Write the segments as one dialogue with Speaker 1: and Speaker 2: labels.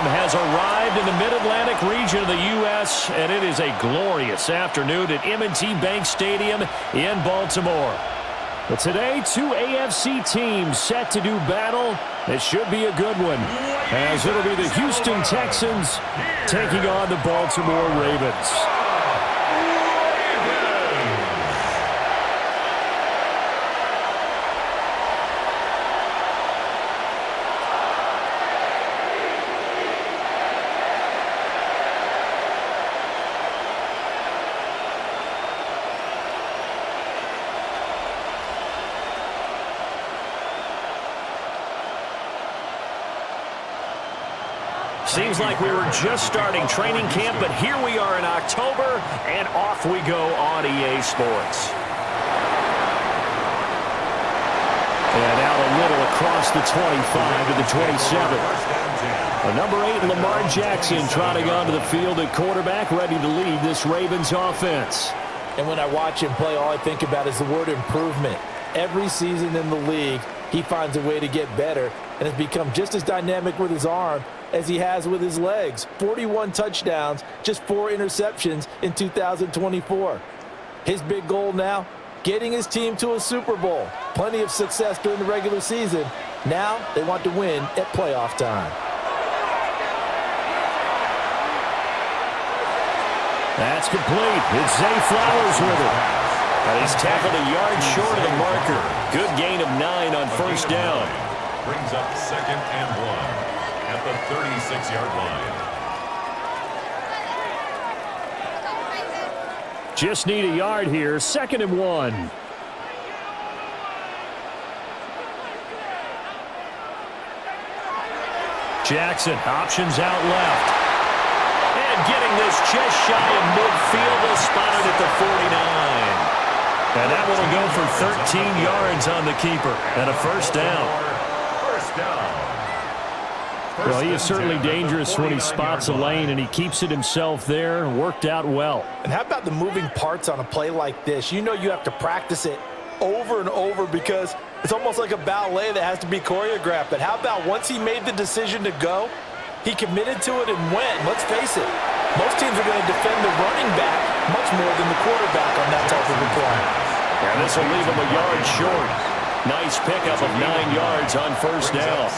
Speaker 1: has arrived in the Mid-Atlantic region of the U.S., and it is a glorious afternoon at M&T Bank Stadium in Baltimore. But today, two AFC teams set to do battle. It should be a good one, as it'll be the Houston Texans taking on the Baltimore Ravens. Seems like we were just starting training camp, but here we are in October, and off we go on EA Sports. And out a little across the 25 to the 27. Number 8, Lamar Jackson, trotting onto the field at quarterback, ready to lead this Ravens offense.
Speaker 2: And when I watch him play, all I think about is the word improvement. Every season in the league, he finds a way to get better and has become just as dynamic with his arm as he has with his legs. 41 touchdowns, just 4 interceptions in 2024. His big goal now, getting his team to a Super Bowl. Plenty of success during the regular season. Now they want to win at playoff time.
Speaker 1: That's complete. It's Zay Flowers with it. And he's tackled a yard short of the marker. Good gain of 9 on first down.
Speaker 3: Brings up 2nd and 1. At the 36-yard line.
Speaker 1: Just need a yard here. 2nd and 1. Jackson options out left. And getting this just shy of midfield is spotted at the 49. And that one will go for 13 yards on the keeper. And a first down.
Speaker 3: First down.
Speaker 1: Well, he is certainly dangerous when he spots a lane, and he keeps it himself there. Worked out well.
Speaker 2: And how about the moving parts on a play like this? You know you have to practice it over and over because it's almost like a ballet that has to be choreographed. But how about once he made the decision to go, he committed to it and went. Let's face it, most teams are going to defend the running back much more than the quarterback on that type of a play.
Speaker 1: And this will leave him a yard short. Nice pickup of 9 yards on first down.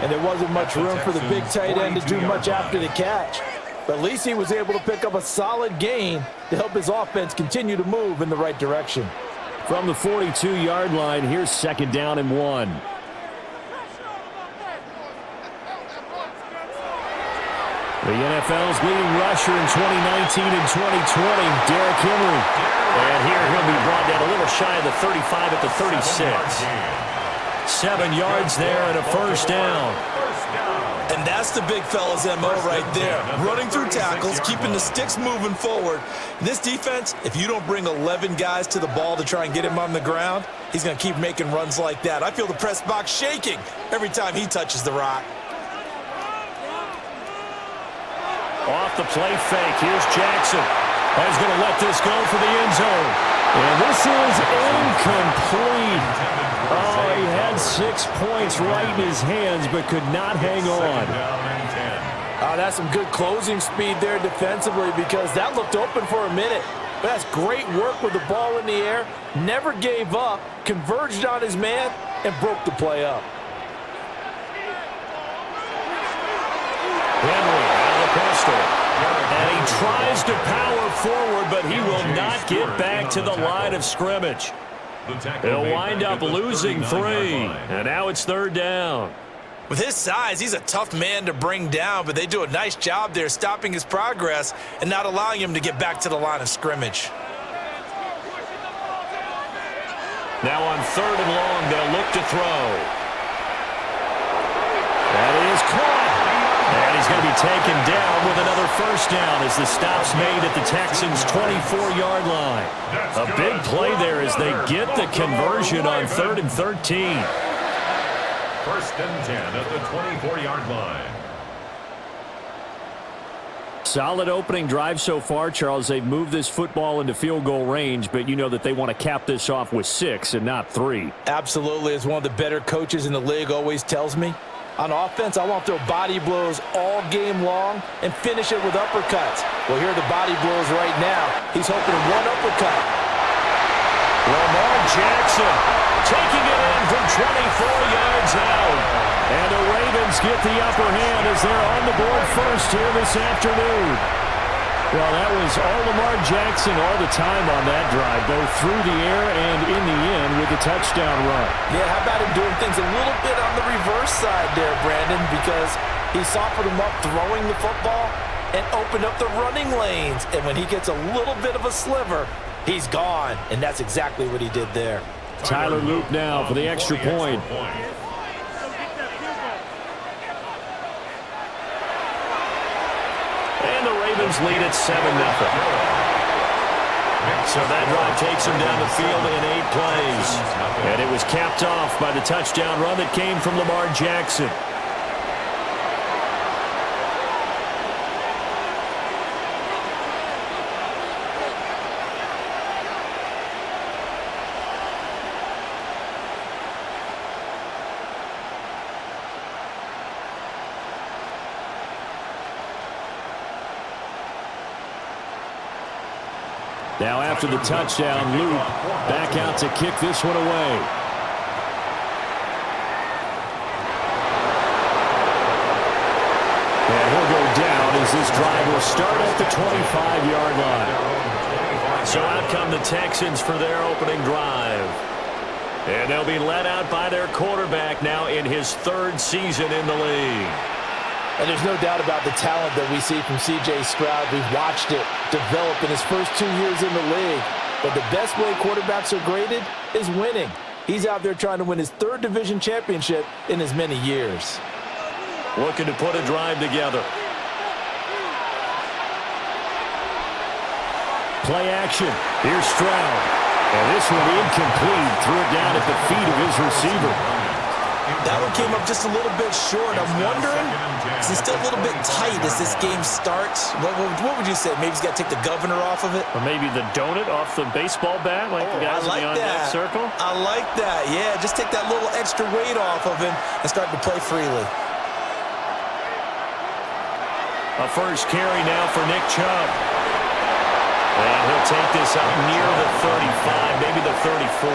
Speaker 2: And there wasn't much room for the big tight end to do much after the catch. But at least he was able to pick up a solid gain to help his offense continue to move in the right direction.
Speaker 1: From the 42-yard line, here's 2nd down and 1. The NFL's leading rusher in 2019 and 2020, Derrick Henry. And here he'll be brought down a little shy of the 35 at the 36. 7 yards there and a first down.
Speaker 2: And that's the big fella's MO right there. Running through tackles, keeping the sticks moving forward. This defense, if you don't bring 11 guys to the ball to try and get him on the ground, he's going to keep making runs like that. I feel the press box shaking every time he touches the rock.
Speaker 1: Off the play fake, here's Jackson. He's going to let this go for the end zone. And this is incomplete. Oh, he had 6 points right in his hands, but could not hang on.
Speaker 2: That's some good closing speed there defensively because that looked open for a minute. But that's great work with the ball in the air. Never gave up, converged on his man, and broke the play up.
Speaker 1: Henry out of the pistol. And he tries to power forward, but he will not get back to the line of scrimmage. He'll wind up losing 3. And now it's 3rd down.
Speaker 2: With his size, he's a tough man to bring down, but they do a nice job there stopping his progress and not allowing him to get back to the line of scrimmage.
Speaker 1: Now on 3rd and long, they'll look to throw. That is caught. And he's going to be taken down with another first down as the stop's made at the Texans' 24-yard line. A big play there as they get the conversion on 3rd and 13.
Speaker 3: 1st and 10 at the 24-yard line.
Speaker 1: Solid opening drive so far, Charles. They've moved this football into field goal range, but you know that they want to cap this off with 6 and not 3.
Speaker 2: Absolutely. As one of the better coaches in the league always tells me, On offense, I want to throw body blows all game long and finish it with uppercuts. Well, here are the body blows right now. He's hoping in one uppercut.
Speaker 1: Lamar Jackson taking it in from 24 yards out. And the Ravens get the upper hand as they're on the board first here this afternoon. Well, that was all Lamar Jackson all the time on that drive, both through the air and in the end with the touchdown run.
Speaker 2: Yeah, how about him doing things a little bit on the reverse side there, Brandon, because he softened him up throwing the football and opened up the running lanes. And when he gets a little bit of a sliver, he's gone. And that's exactly what he did there.
Speaker 1: Tyler Luke now for the extra point. And the Ravens lead at 7-0. So that drive takes him down the field in 8 plays. And it was capped off by the touchdown run that came from Lamar Jackson. Now after the touchdown, Luke back out to kick this one away. And he'll go down as this drive will start at the 25-yard line. So out come the Texans for their opening drive. And they'll be led out by their quarterback now in his 3rd season in the league.
Speaker 2: And there's no doubt about the talent that we see from C.J. Stroud. We've watched it develop in his first 2 years in the league. But the best way quarterbacks are graded is winning. He's out there trying to win his 3rd division championship in as many years.
Speaker 1: Looking to put a drive together. Play action. Here's Stroud. And this one incomplete. Threw it down at the feet of his receiver.
Speaker 2: That one came up just a little bit short. I'm wondering, is it still a little bit tight as this game starts? What would you say? Maybe he's got to take the governor off of it?
Speaker 1: Or maybe the donut off the baseball bat, like the guys in the on-deck circle?
Speaker 2: I like that. Yeah, just take that little extra weight off of him and start to play freely.
Speaker 1: A first carry now for Nick Chubb. And he'll take this up near the 35, maybe the 34.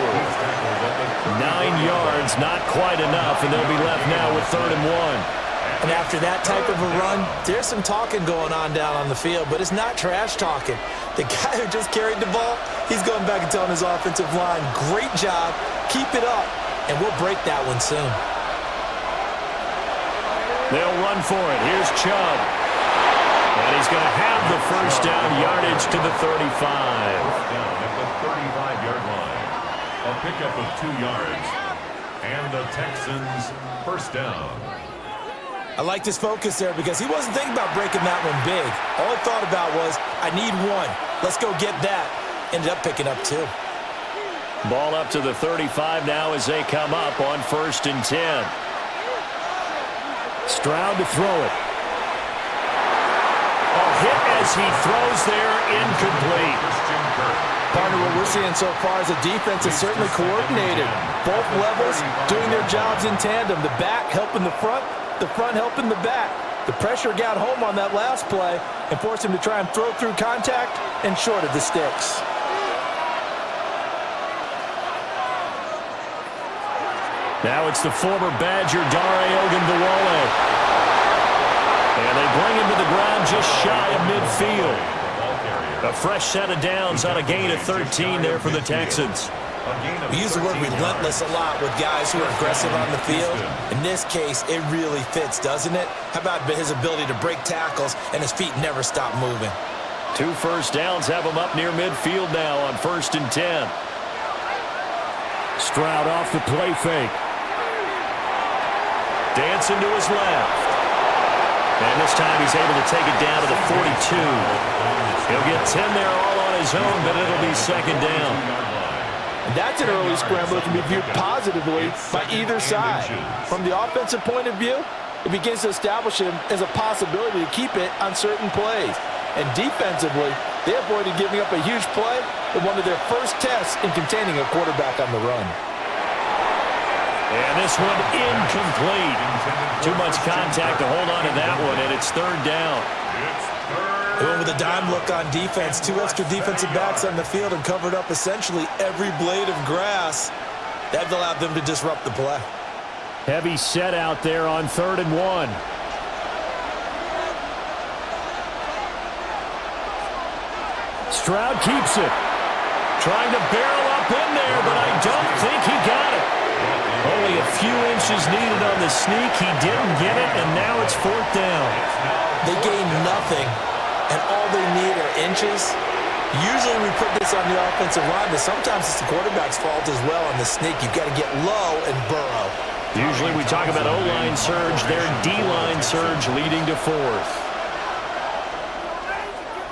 Speaker 1: 9 yards, not quite enough, and they'll be left now with 3rd and 1.
Speaker 2: And after that type of a run, there's some talking going on down on the field, but it's not trash talking. The guy who just carried the ball, he's going back and telling his offensive line, great job, keep it up, and we'll break that one soon.
Speaker 1: They'll run for it. Here's Chubb. And he's going to have the first down, yardage to the 35.
Speaker 3: Down at the 35-yard line. A pickup of 2 yards. And the Texans first down.
Speaker 2: I like his focus there because he wasn't thinking about breaking that one big. All he thought about was, I need 1. Let's go get that. Ended up picking up 2.
Speaker 1: Ball up to the 35 now as they come up on 1st and 10. Stroud to throw it. Hit as he throws there, incomplete.
Speaker 2: Partner, what we're seeing so far is the defense is certainly coordinated. Both levels doing their jobs in tandem. The back helping the front helping the back. The pressure got home on that last play and forced him to try and throw through contact and short of the sticks.
Speaker 1: Now it's the former Badger, Dare Ogunbowale. And they bring him to the ground just shy of midfield. A fresh set of downs on a gain of 13 there for the Texans.
Speaker 2: We use the word relentless a lot with guys who are aggressive on the field. In this case, it really fits, doesn't it? How about his ability to break tackles and his feet never stop moving?
Speaker 1: 2 first downs have him up near midfield now on 1st and 10. Stroud off the play fake. Dancing to his left. And this time he's able to take it down to the 42. He'll get 10 there all on his own, but it'll be 2nd down.
Speaker 2: And that's an early scramble that can be viewed positively by either side. From the offensive point of view, it begins to establish him as a possibility to keep it on certain plays. And defensively, they avoided giving up a huge play in one of their first tests in containing a quarterback on the run.
Speaker 1: And this one incomplete. Too much contact to hold on to that one, and it's third down.
Speaker 2: They went with a dime look on defense. 2 extra defensive backs on the field and covered up essentially every blade of grass. That allowed them to disrupt the play.
Speaker 1: Heavy set out there on 3rd and 1. Stroud keeps it. Trying to barrel up in there, but I don't think he got it. Only a few inches needed on the sneak. He didn't get it, and now it's 4th down.
Speaker 2: They gain nothing, and all they need are inches. Usually we put this on the offensive line, but sometimes it's the quarterback's fault as well on the sneak. You've got to get low and burrow.
Speaker 1: Usually we talk about O-line surge, their D-line surge leading to 4th.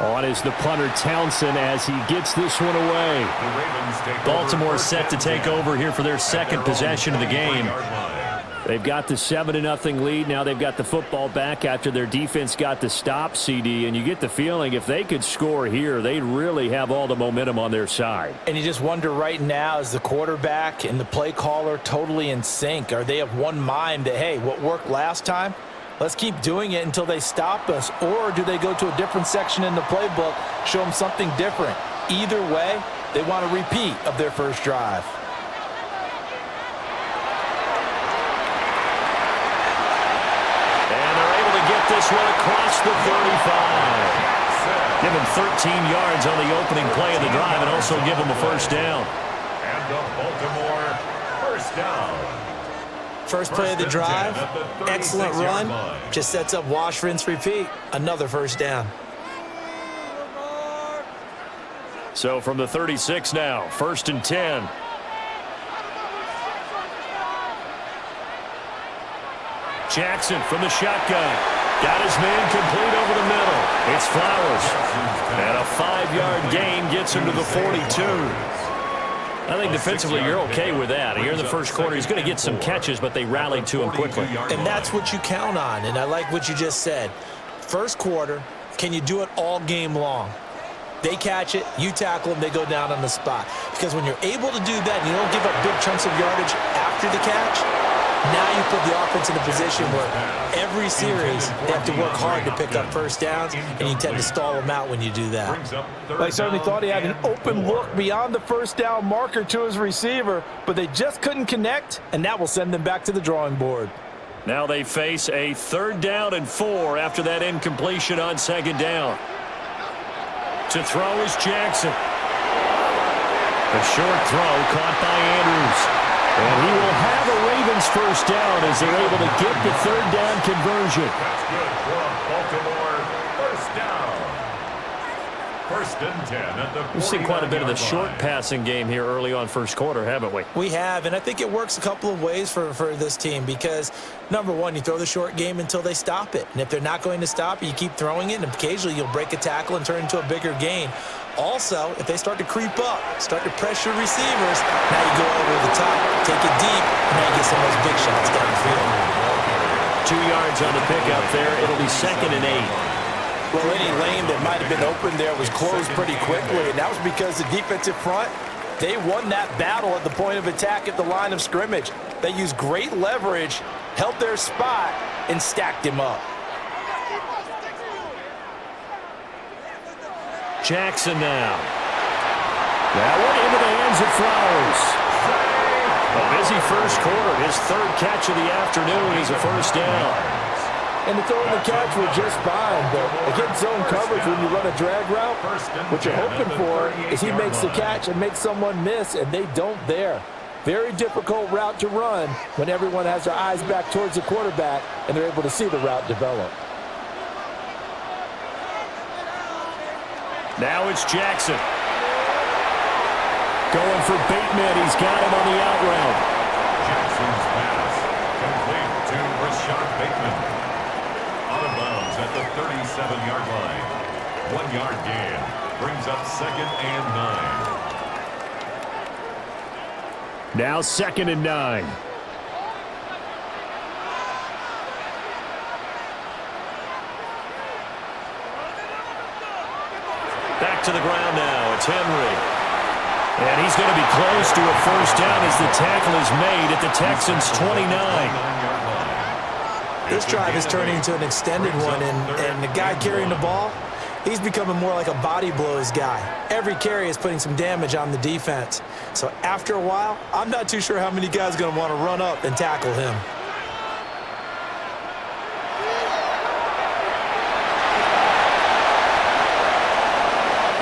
Speaker 1: On is the punter Townsend as he gets this one away. Baltimore set to take over here for their second possession of the game. They've got the 7-0 lead. Now they've got the football back after their defense got the stop, CD. And you get the feeling if they could score here, they'd really have all the momentum on their side.
Speaker 2: And you just wonder right now, is the quarterback and the play caller totally in sync? Are they of one mind that, hey, what worked last time? Let's keep doing it until they stop us. Or do they go to a different section in the playbook, show them something different? Either way, they want a repeat of their first drive.
Speaker 1: This one across the 35. Give him 13 yards on the opening play of the drive and also give him a first down.
Speaker 3: And the Baltimore first down.
Speaker 2: First play of the drive, excellent run. Just sets up wash, rinse, repeat. Another first down.
Speaker 1: So from the 36 now, 1st and 10. Jackson from the shotgun. Got his man complete over the middle. It's Flowers. And a 5-yard gain gets him to the 42. I think defensively you're okay with that. Here in the first quarter, he's going to get some catches, but they rallied to him quickly.
Speaker 2: And that's what you count on, and I like what you just said. First quarter, can you do it all game long? They catch it, you tackle them, they go down on the spot. Because when you're able to do that and you don't give up big chunks of yardage after the catch, now you put the offense in a position where every series they have to work hard to pick up first downs, and you tend to stall them out when you do that.
Speaker 4: They certainly thought he had an open look beyond the first down marker to his receiver, but they just couldn't connect, and that will send them back to the drawing board.
Speaker 1: Now they face a 3rd down and 4 after that incompletion on 2nd down. To throw is Jackson. A short throw caught by Andrews. And he will have a Ravens first down as they're able to get the 3rd down conversion.
Speaker 3: That's good for a Baltimore first down. 1st and 10 at the 49-yard line.
Speaker 1: We've seen quite a bit of the short passing game here early on first quarter, haven't we?
Speaker 2: We have, and I think it works a couple of ways for this team because, number one, you throw the short game until they stop it. And if they're not going to stop it, you keep throwing it, and occasionally you'll break a tackle and turn it into a bigger gain. Also, if they start to creep up, start to pressure receivers, now you go over the top, take it deep, and now you get some of those big shots down the field.
Speaker 1: 2 yards on the pickup there. It'll be 2nd and 8.
Speaker 4: Well, any lane that might have been open there was closed pretty quickly, and that was because the defensive front, they won that battle at the point of attack at the line of scrimmage. They used great leverage, held their spot, and stacked him up.
Speaker 1: Jackson now. That one into the hands of Flowers. A busy first quarter. His 3rd catch of the afternoon is a first down.
Speaker 4: And the throw and the catch were just fine, but against zone coverage when you run a drag route, what you're hoping for is he makes the catch and makes someone miss, and they don't there. Very difficult route to run when everyone has their eyes back towards the quarterback and they're able to see the route develop.
Speaker 1: Now it's Jackson. Going for Bateman. He's got him on the out route.
Speaker 3: Jackson's pass complete to Rashad Bateman. Out of bounds at the 37-yard line. 1-yard gain brings up 2nd and 9.
Speaker 1: Now 2nd and 9. Back to the ground now. It's Henry. And he's going to be close to a first down as the tackle is made at the Texans' 29.
Speaker 4: This drive is turning into an extended one, and the guy carrying the ball, he's becoming more like a body blows guy. Every carry is putting some damage on the defense. So after a while, I'm not too sure how many guys are going to want to run up and tackle him.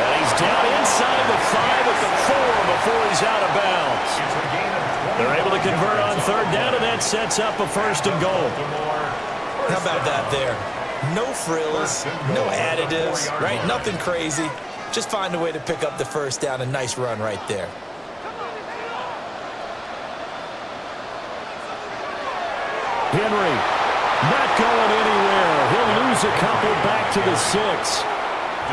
Speaker 1: And he's down inside the 5 at the 4 before he's out of bounds. They're able to convert on third down, and that sets up a first and goal.
Speaker 4: How about that there? No frills, no additives, right? Nothing crazy. Just find a way to pick up the first down. A nice run right there.
Speaker 1: Henry not going anywhere. He'll lose a couple back to the 6.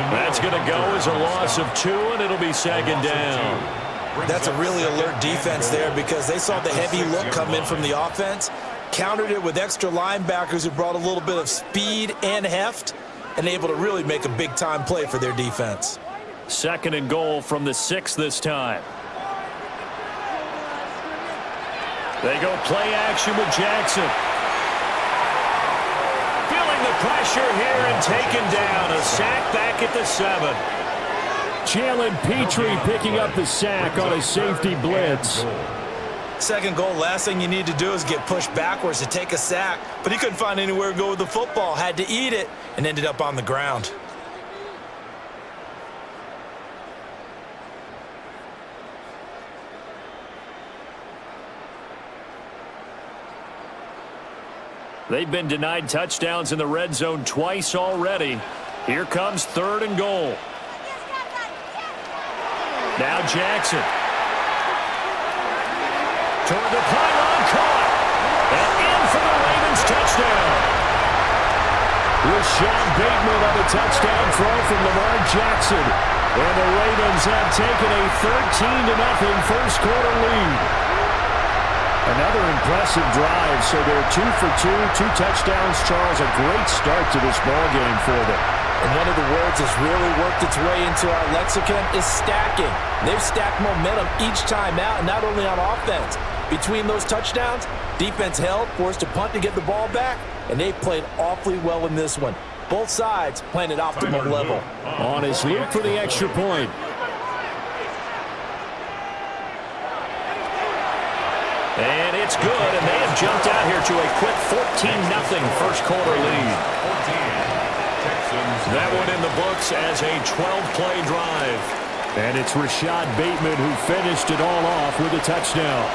Speaker 1: That's going to go as a loss of 2, and it'll be second down.
Speaker 4: That's a really alert defense there because they saw the heavy look come in from the offense, countered it with extra linebackers who brought a little bit of speed and heft, and able to really make a big-time play for their defense.
Speaker 1: Second and goal from the 6 this time. They go play action with Jackson. Feeling the pressure here and taken down. A sack back at the 7. Jalen Petrie picking up the sack on a safety blitz.
Speaker 4: Second goal, last thing you need to do is get pushed backwards to take a sack, but he couldn't find anywhere to go with the football, had to eat it, and ended up on the ground.
Speaker 1: They've been denied touchdowns in the red zone twice already. Here comes third and goal. Now Jackson. Toward the pylon, caught. And in for the Ravens touchdown. Rashad Bateman on the touchdown throw from Lamar Jackson. And the Ravens have taken a 13-0 first quarter lead. Another impressive drive, so they're 2 for 2, 2 touchdowns, Charles. A great start to this ball game for them.
Speaker 4: And one of the words that's really worked its way into our lexicon is stacking. They've stacked momentum each time out, and not only on offense. Between those touchdowns, defense held, forced a punt to get the ball back, and they played awfully well in this one. Both sides playing at optimal level.
Speaker 1: On his loop for the extra point. And it's good, and they have jumped out here to a quick 14-0 first quarter lead. That one in the books as a 12-play drive. And it's Rashad Bateman who finished it all off with a touchdown.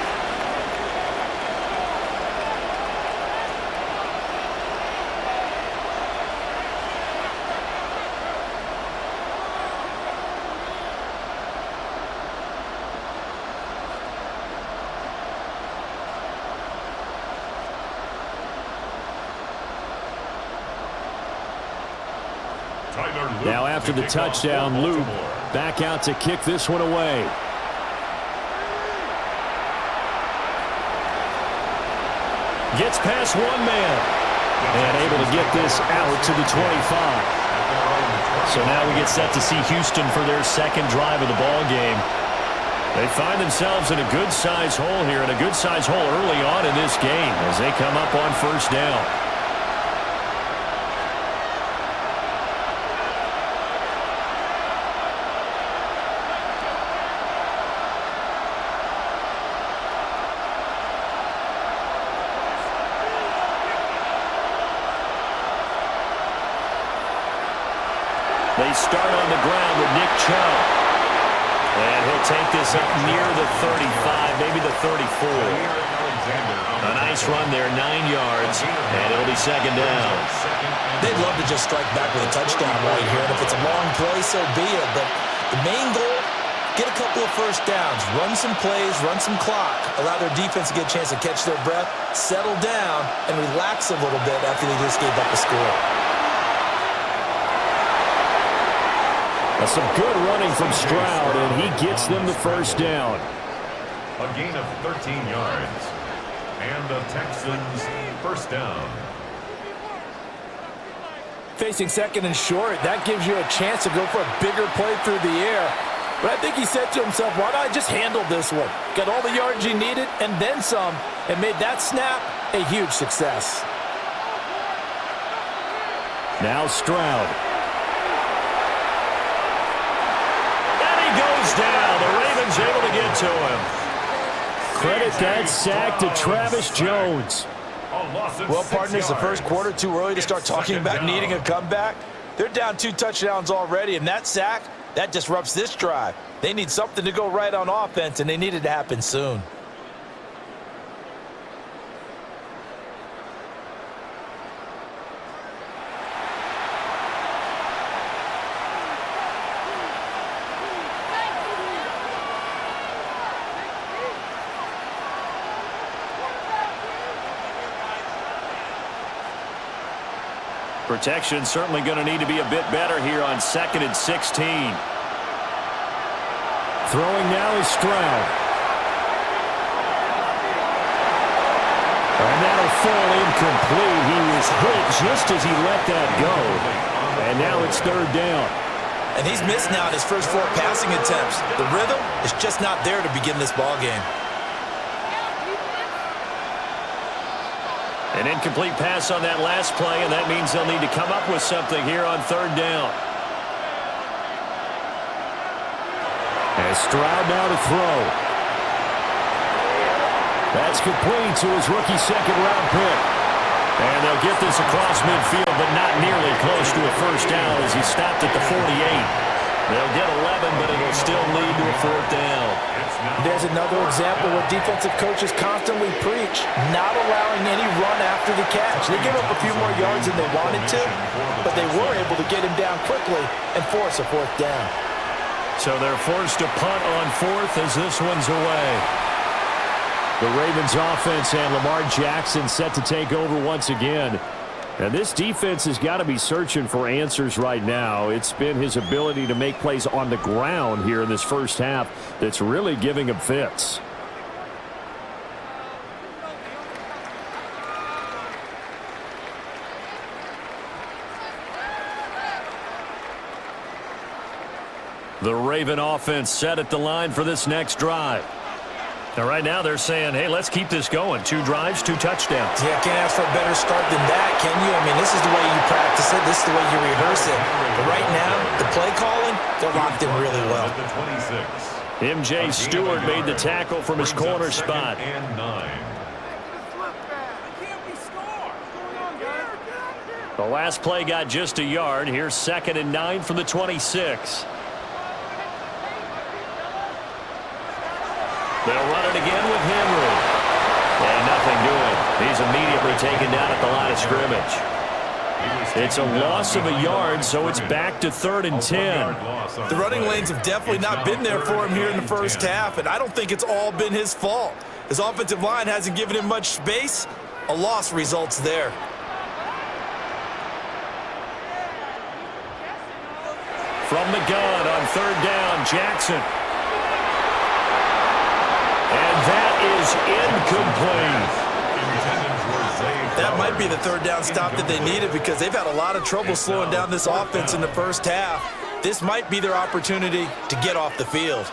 Speaker 1: Now after the touchdown, Luke back out to kick this one away. Gets past one man and able to get this out to the 25. So now we get set to see Houston for their second drive of the ball game. They find themselves in a good-sized hole here, and a good-sized hole early on in this game as they come up on first down. They start on the ground with Nick Chubb. And he'll take this up near the 35, maybe the 34. A nice run there, 9 yards, and it'll be second down.
Speaker 4: They'd love to just strike back with a touchdown right here, and if it's a long play, so be it. But the main goal, get a couple of first downs, run some plays, run some clock, allow their defense to get a chance to catch their breath, settle down, and relax a little bit after they just gave up a score.
Speaker 1: Some good running from Stroud, and he gets them the first down.
Speaker 3: A gain of 13 yards. And the Texans first down.
Speaker 4: Facing second and short, that gives you a chance to go for a bigger play through the air.
Speaker 2: But I think he said to himself, why don't I just handle this one? Got all the yards he needed and then some, and made that snap a huge success.
Speaker 1: Now Stroud. And he goes down. The Ravens able to get to him. Credit that sack to Travis Jones.
Speaker 2: Well, partners, the first quarter, too early to start talking about needing a comeback. They're down 2 touchdowns already, and that sack, that disrupts this drive. They need something to go right on offense, and they need it to happen soon.
Speaker 1: Protection certainly going to need to be a bit better here on 2nd and 16. Throwing now is Stroud. And that'll fall incomplete. He was hit just as he let that go. And now it's 3rd down.
Speaker 2: And he's missed now in his first 4 passing attempts. The rhythm is just not there to begin this ball game.
Speaker 1: An incomplete pass on that last play, and that means they'll need to come up with something here on 3rd down. And Stroud now to throw. That's complete to his rookie 2nd-round pick. And they'll get this across midfield, but not nearly close to a first down as he stopped at the 48. They'll get 11, but it'll still lead to a 4th down.
Speaker 2: There's another example where defensive coaches constantly preach not allowing any run after the catch. They give up a few more yards than they wanted to, but they were able to get him down quickly and force a 4th down.
Speaker 1: So they're forced to punt on 4th as this one's away. The Ravens offense and Lamar Jackson set to take over once again. And this defense has got to be searching for answers right now. It's been his ability to make plays on the ground here in this first half that's really giving him fits. The Raven offense set at the line for this next drive. Now, right now, they're saying, hey, let's keep this going. 2 drives, 2 touchdowns.
Speaker 2: Yeah, can't ask for a better start than that, can you? I mean, this is the way you practice it. This is the way you rehearse it. But right now, the play calling, they're locked in really well.
Speaker 1: M.J. Stewart made the tackle from his corner spot. The last play got just a yard. Here's 2nd and 9 from the 26. They'll run it again with Henry. And nothing doing. He's immediately taken down at the line of scrimmage. It's a loss of a yard, so it's back to 3rd and 10.
Speaker 2: The running lanes have definitely not been there for him here in the first half, and I don't think it's all been his fault. His offensive line hasn't given him much space. A loss results there.
Speaker 1: From the gun on 3rd down, Jackson. And that is incomplete.
Speaker 2: That might be the 3rd down stop that they needed because they've had a lot of trouble slowing down this offense in the first half. This might be their opportunity to get off the field.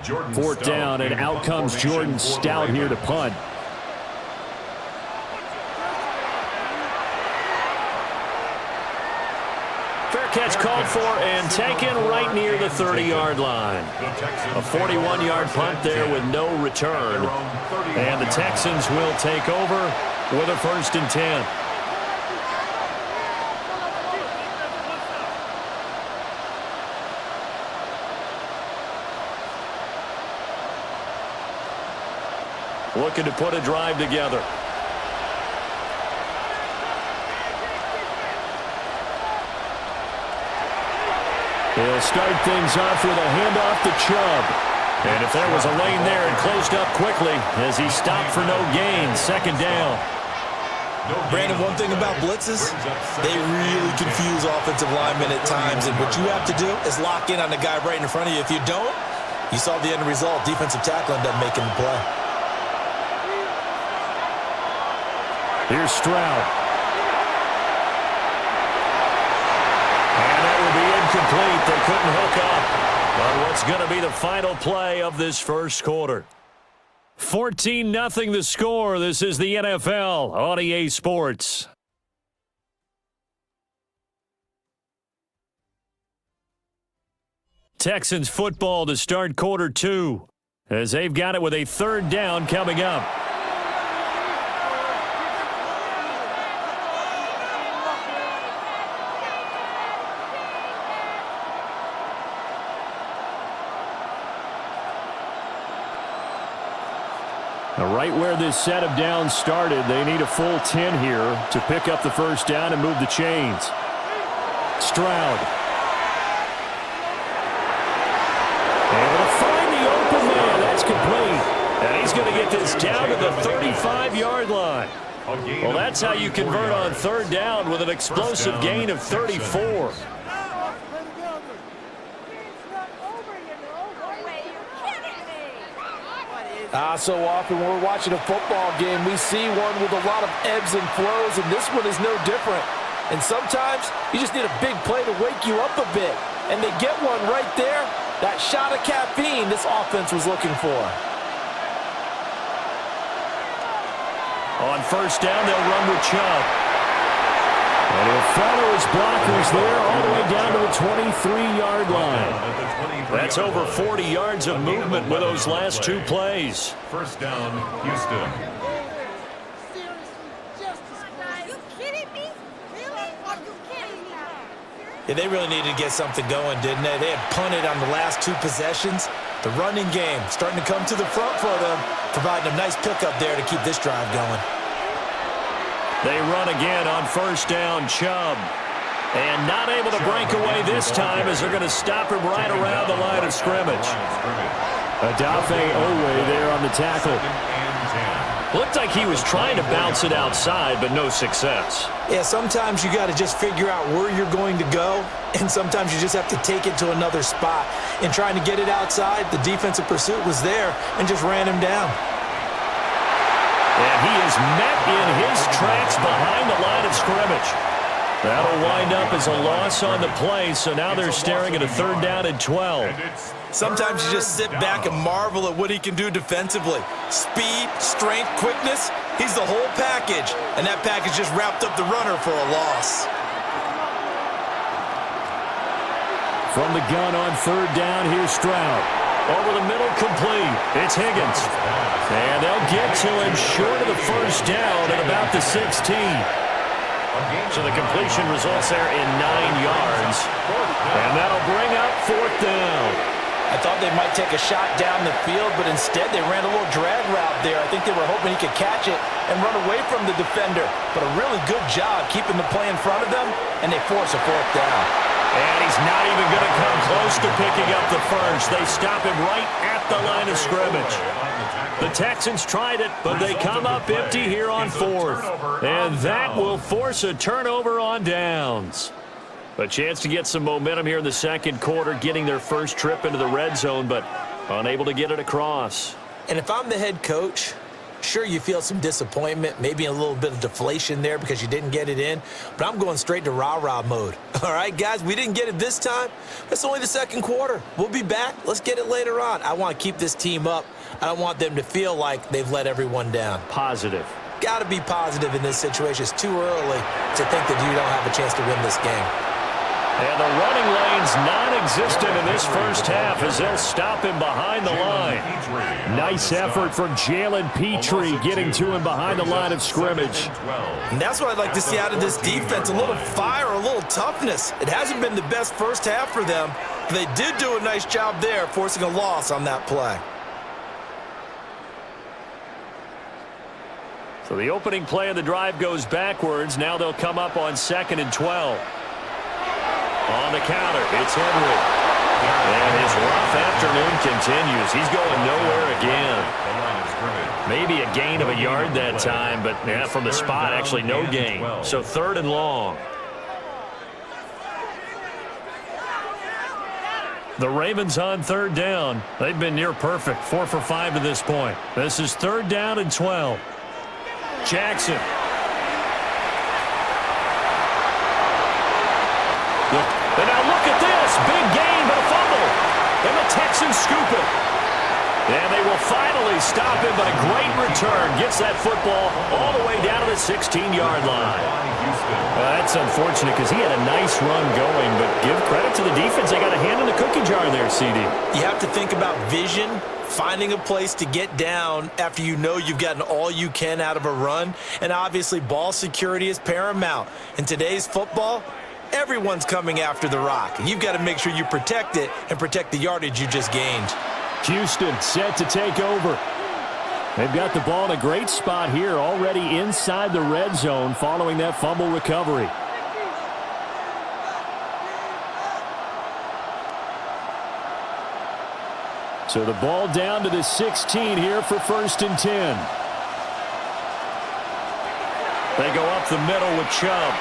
Speaker 1: 4th down, and out comes Jordan Stout here to punt. Catch called for and taken right near the 30-yard line. A 41-yard punt there with no return. And the Texans will take over with a 1st and 10. Looking to put a drive together. He'll start things off with a handoff to Chubb. And if there was a lane there, it closed up quickly as he stopped for no gain. 2nd down.
Speaker 2: Brandon, one thing about blitzes, they really confuse offensive linemen at times. And what you have to do is lock in on the guy right in front of you. If you don't, you saw the end result. Defensive tackle ended up making the play.
Speaker 1: Here's Stroud. And that will be incomplete. They couldn't hook up on what's going to be the final play of this first quarter. 14-0 the score. This is the NFL on EA Sports. Texans football to start quarter two, as they've got it with a third down coming up. Right where this set of downs started, they need a full 10 here to pick up the first down and move the chains. Stroud. Able to find the open man. That's complete. And he's going to get this down to the 35-yard line. Well, that's how you convert on third down with an explosive gain of 34.
Speaker 2: So often when we're watching a football game, we see one with a lot of ebbs and flows, and this one is no different. And sometimes you just need a big play to wake you up a bit. And they get one right there. That shot of caffeine this offense was looking for.
Speaker 1: On first down, they'll run with Chubb. And he'll follow his blockers there all the way down to the 23-yard line. That's over 40 yards of movement with those last two plays.
Speaker 3: First down, Houston.
Speaker 5: Are you kidding me? Really? Are you kidding me?
Speaker 2: Yeah, they really needed to get something going, didn't they? They had punted on the last two possessions. The running game starting to come to the front for them, providing a nice pickup there to keep this drive going.
Speaker 1: They run again on first down, Chubb. And not able to break away this time as they're going to stop him right around the line of scrimmage. Adafe Owe there on the tackle. Looked like he was trying to bounce it outside, but no success.
Speaker 2: Yeah, sometimes you got to just figure out where you're going to go, and sometimes you just have to take it to another spot. In trying to get it outside, the defensive pursuit was there and just ran him down.
Speaker 1: And he is met in his tracks behind the line of scrimmage. That'll wind up as a loss on the play, so now they're staring at a third down and 12.
Speaker 2: Sometimes you just sit back and marvel at what he can do defensively. Speed, strength, quickness, he's the whole package. And that package just wrapped up the runner for a loss.
Speaker 1: From the gun on third down, here's Stroud. Over the middle, complete. It's Higgins. And they'll get to him short of the first down at about the 16. So the completion results there in 9 yards. And that'll bring up fourth down.
Speaker 2: I thought they might take a shot down the field, but instead they ran a little drag route there. I think they were hoping he could catch it and run away from the defender. But a really good job keeping the play in front of them, and they force a fourth down.
Speaker 1: And he's not even going to come close to picking up the first. They stop him right at the line of scrimmage. The Texans tried it, but they come up empty here on fourth. And that will force a turnover on downs. A chance to get some momentum here in the second quarter, getting their first trip into the red zone, but unable to get it across.
Speaker 2: And if I'm the head coach, sure, you feel some disappointment, maybe a little bit of deflation there because you didn't get it in, but I'm going straight to rah-rah mode. All right, guys, we didn't get it this time. That's only the second quarter. We'll be back. Let's get it later on. I want to keep this team up. I don't want them to feel like they've let everyone down.
Speaker 1: Positive.
Speaker 2: Got to be positive in this situation. It's too early to think that you don't have a chance to win this game.
Speaker 1: And the running lane's non-existent in this first half as they'll stop him behind the line. Nice effort from Jalen Petrie getting to him behind the line of scrimmage.
Speaker 2: And that's what I'd like to see out of this defense, a little fire, a little toughness. It hasn't been the best first half for them. But they did do a nice job there, forcing a loss on that play.
Speaker 1: So the opening play of the drive goes backwards. Now they'll come up on 2nd and 12. On the counter, it's Henry. And his rough afternoon continues. He's going nowhere again. Maybe a gain of a yard that time, but yeah, from the spot, actually no gain. So 3rd and long. The Ravens on 3rd down. They've been near perfect, 4 for 5 to this point. This is 3rd down and 12. Jackson. And now look at this. Big gain, but a fumble. And the Texans scoop it. And they will finally stop him, but a great return. Gets that football all the way down to the 16-yard line. That's unfortunate because he had a nice run going, but give credit to the defense. They got a hand in the cookie jar there, CD.
Speaker 2: You have to think about vision, finding a place to get down after you know you've gotten all you can out of a run. And obviously, ball security is paramount. In today's football, everyone's coming after the rock. You've got to make sure you protect it and protect the yardage you just gained.
Speaker 1: Houston set to take over. They've got the ball in a great spot here, already inside the red zone following that fumble recovery. So the ball down to the 16 here for 1st and 10. They go up the middle with Chubb.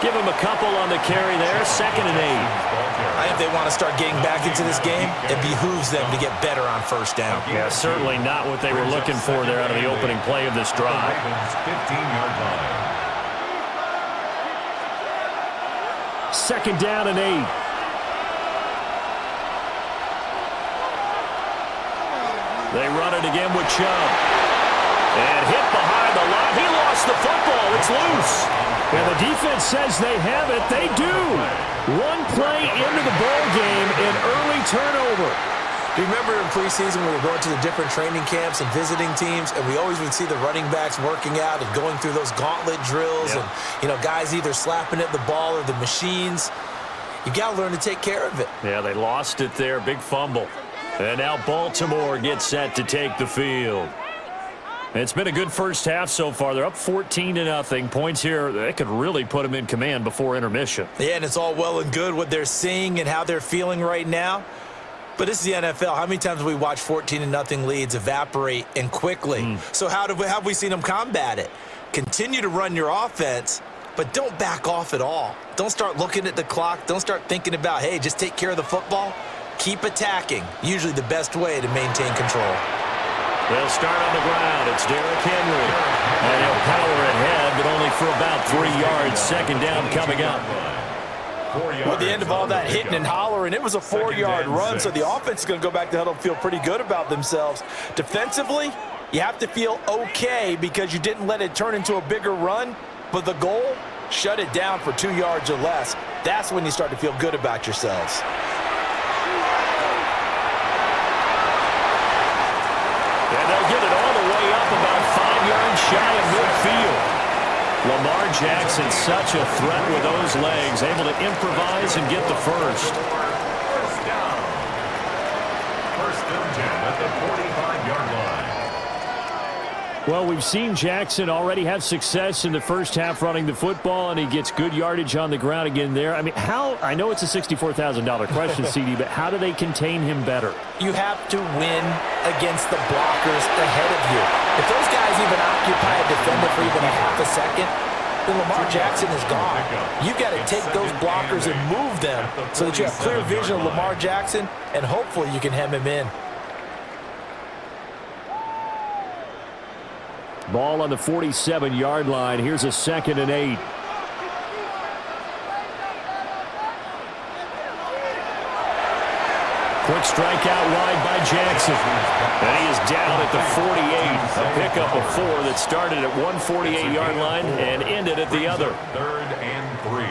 Speaker 1: Give him a couple on the carry there, 2nd and 8.
Speaker 2: I think they want to start getting back into this game. It behooves them to get better on 1st down.
Speaker 1: Yeah, certainly not what they were looking for there out of the opening play of this drive.
Speaker 3: 15-yard line.
Speaker 1: 2nd down and 8. They run it again with Chubb. And hit behind the line. He lost the football. It's loose. And the defense says they have it. They do. One play into the ball game, an early turnover.
Speaker 2: Do you remember in preseason when we were going to the different training camps and visiting teams, and we always would see the running backs working out and going through those gauntlet drills, and, you know, guys either slapping at the ball or the machines. You got to learn to take care of it.
Speaker 1: Yeah, they lost it there. Big fumble. And now Baltimore gets set to take the field. It's been a good first half so far. They're up 14-0. Points here, they could really put them in command before intermission.
Speaker 2: Yeah, and it's all well and good what they're seeing and how they're feeling right now. But this is the NFL. How many times have we watched 14-0 leads evaporate and quickly? So how have we seen them combat it? Continue to run your offense, but don't back off at all. Don't start looking at the clock. Don't start thinking about, hey, just take care of the football. Keep attacking. Usually the best way to maintain control.
Speaker 1: They'll start on the ground. It's Derrick Henry. And he'll power ahead, but only for about 3 yards. 2nd down coming up.
Speaker 2: Well, at the end of all that hitting and hollering, it was a 4-yard run, so the offense is going to go back to huddle and feel pretty good about themselves. Defensively, you have to feel okay because you didn't let it turn into a bigger run, but the goal, shut it down for 2 yards or less. That's when you start to feel good about yourselves.
Speaker 1: And they'll get it all the way up about 5 yards shy of midfield. Lamar Jackson, such a threat with those legs, able to improvise and get the first.
Speaker 3: 1st down. 1st and 10 at the 45-yard line.
Speaker 1: Well, we've seen Jackson already have success in the first half running the football, and he gets good yardage on the ground again there. I mean, I know it's a $64,000 question, CD, but how do they contain him better?
Speaker 2: You have to win against the blockers ahead of you. If those guys even occupy a defender for even a half a second, then Lamar Jackson is gone. You've got to take those blockers and move them so that you have clear vision of Lamar Jackson, and hopefully you can hem him in.
Speaker 1: Ball on the 47-yard line. Here's a 2nd and 8. Quick strike out wide by Jackson. And he is down at the 48. A pickup of 4 that started at one 48-yard line and ended at the other.
Speaker 3: 3rd and 3.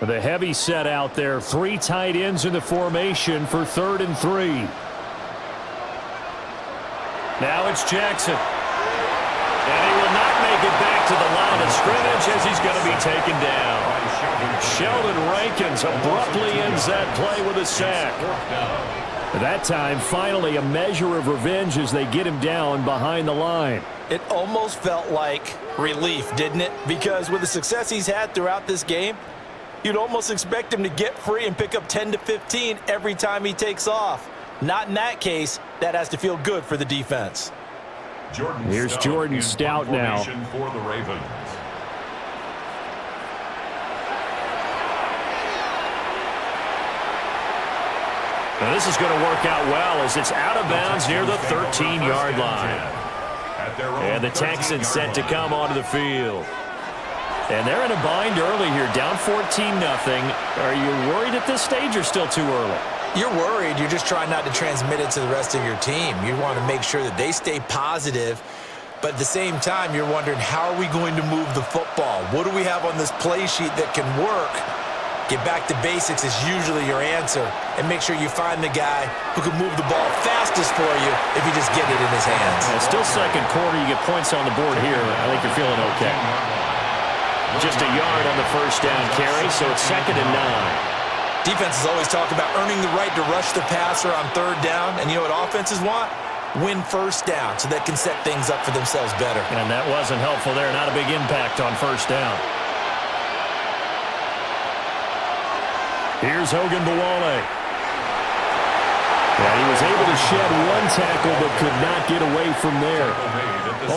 Speaker 1: The heavy set out there. 3 tight ends in the formation for 3rd and 3. Now it's Jackson. And he will not make it back to the line of scrimmage as he's going to be taken down. Sheldon Rankins abruptly ends that play with a sack. That time, finally, a measure of revenge as they get him down behind the line.
Speaker 2: It almost felt like relief, didn't it? Because with the success he's had throughout this game, you'd almost expect him to get free and pick up 10 to 15 every time he takes off. Not in that case. That has to feel good for the defense.
Speaker 1: Here's Jordan Stout now.
Speaker 3: For the Ravens.
Speaker 1: Now this is going to work out well as it's out of bounds near the 13-yard line.
Speaker 3: At at their own
Speaker 1: And the Texans set to come onto the field. And they're in a bind early here, down 14-0. Are you worried at this stage or still too early?
Speaker 2: You're worried. You're just trying not to transmit it to the rest of your team. You want to make sure that they stay positive. But at the same time, you're wondering, how are we going to move the football? What do we have on this play sheet that can work? Get back to basics is usually your answer. And make sure you find the guy who can move the ball fastest for you if you just get it in his hands.
Speaker 1: Still second quarter. You get points on the board here. I think you're feeling okay. Just a yard on the first down carry, so it's 2nd and 9.
Speaker 2: Defenses always talk about earning the right to rush the passer on 3rd down. And you know what offenses want? Win first down so they can set things up for themselves better.
Speaker 1: And that wasn't helpful there. Not a big impact on first down. Here's Hogan Bawale. And he was able to shed one tackle but could not get away from there.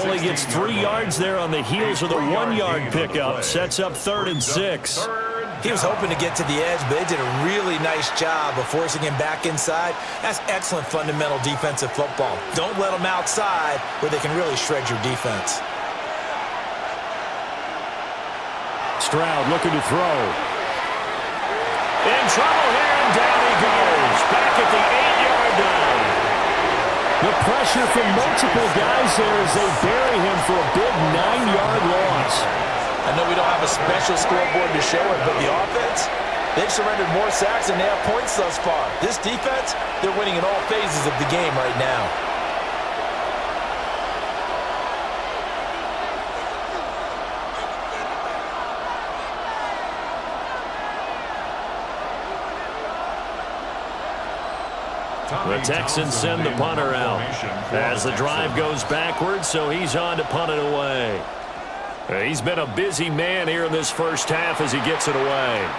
Speaker 1: Only gets 3 yards there on the heels of the 1-yard pickup. Sets up 3rd and 6.
Speaker 2: He was hoping to get to the edge, but they did a really nice job of forcing him back inside. That's excellent fundamental defensive football. Don't let them outside where they can really shred your defense.
Speaker 1: Stroud looking to throw. In trouble here, and down he goes. Back at the 8-yard line. The pressure from multiple guys there as they bury him for a big 9-yard loss.
Speaker 2: I know we don't have a special scoreboard to show it, but the offense, they've surrendered more sacks than they have points thus far. This defense, they're winning in all phases of the game right now.
Speaker 1: The Texans send the punter out as the drive goes backwards, so he's on to punt it away. He's been a busy man here in this first half as he gets it away.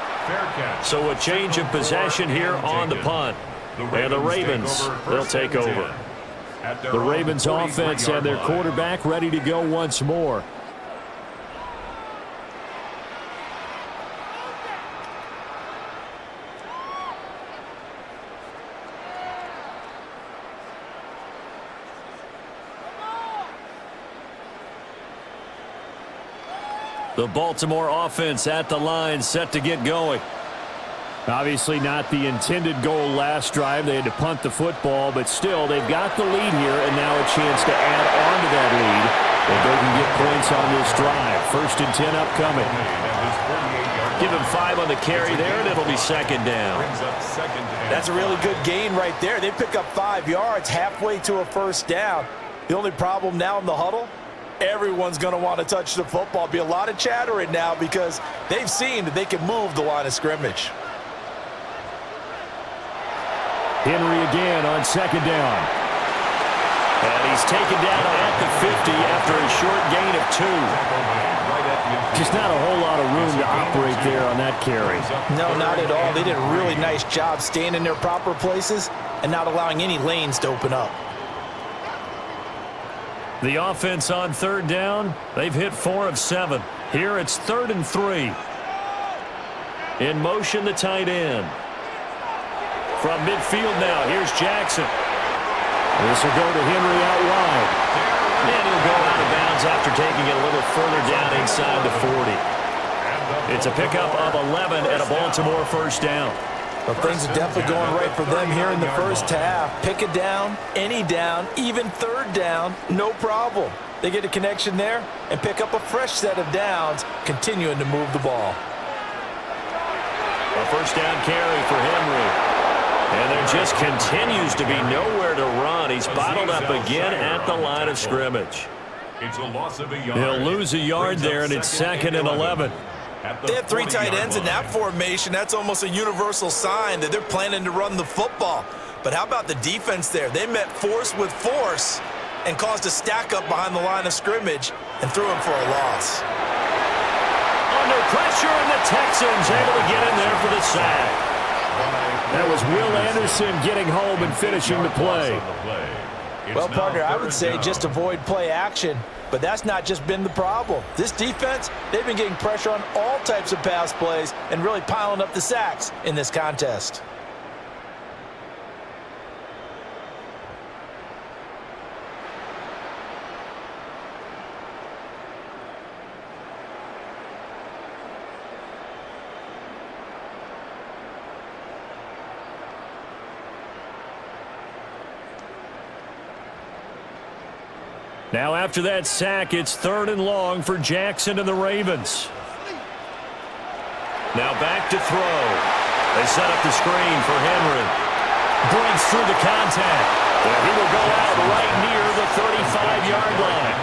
Speaker 1: So a change of possession here on the punt. And the Ravens, they'll take over. The Ravens offense and their quarterback ready to go once more. The Baltimore offense at the line, set to get going. Obviously not the intended goal last drive. They had to punt the football, but still, they've got the lead here, and now a chance to add on to that lead if they can get points on this drive. 1st and 10 upcoming. Give him 5 on the carry there, and it'll be 2nd down.
Speaker 2: That's a really good gain right there. They pick up 5 yards halfway to a 1st down. The only problem now in the huddle, everyone's going to want to touch the football. Be a lot of chattering now because they've seen that they can move the line of scrimmage.
Speaker 1: Henry again on 2nd down. And he's taken down at the 50 after a short gain of 2. Just not a whole lot of room to operate there on that carry.
Speaker 2: No, not at all. They did a really nice job staying in their proper places and not allowing any lanes to open up.
Speaker 1: The offense on 3rd down, they've hit 4 of 7. Here it's 3rd and 3. In motion, the tight end. From midfield now, here's Jackson. This will go to Henry out wide. And he'll go out of bounds after taking it a little further down inside the 40. It's a pickup of 11 at a Baltimore 1st down.
Speaker 2: Well, things are definitely going right for them here in the first half. Pick a down, any down, even 3rd down, no problem. They get a connection there and pick up a fresh set of downs, continuing to move the ball.
Speaker 1: A 1st down carry for Henry. And there just continues to be nowhere to run. He's bottled up again at the line of scrimmage.
Speaker 3: It's a loss of a yard.
Speaker 1: He'll lose a yard there, and it's 2nd and 11.
Speaker 2: They have 3 tight ends in that formation. That's almost a universal sign that they're planning to run the football. But how about the defense there? They met force with force and caused a stack up behind the line of scrimmage and threw him for a loss.
Speaker 1: Under pressure, and the Texans able to get in there for the sack. That was Will Anderson getting home and finishing the play.
Speaker 2: Well, partner, I would say just avoid play action, but that's not just been the problem. This defense, they've been getting pressure on all types of pass plays and really piling up the sacks in this contest.
Speaker 1: Now after that sack, it's 3rd and long for Jackson and the Ravens. Now back to throw. They set up the screen for Henry. Breaks through the contact. And he will go out right near the 35-yard line.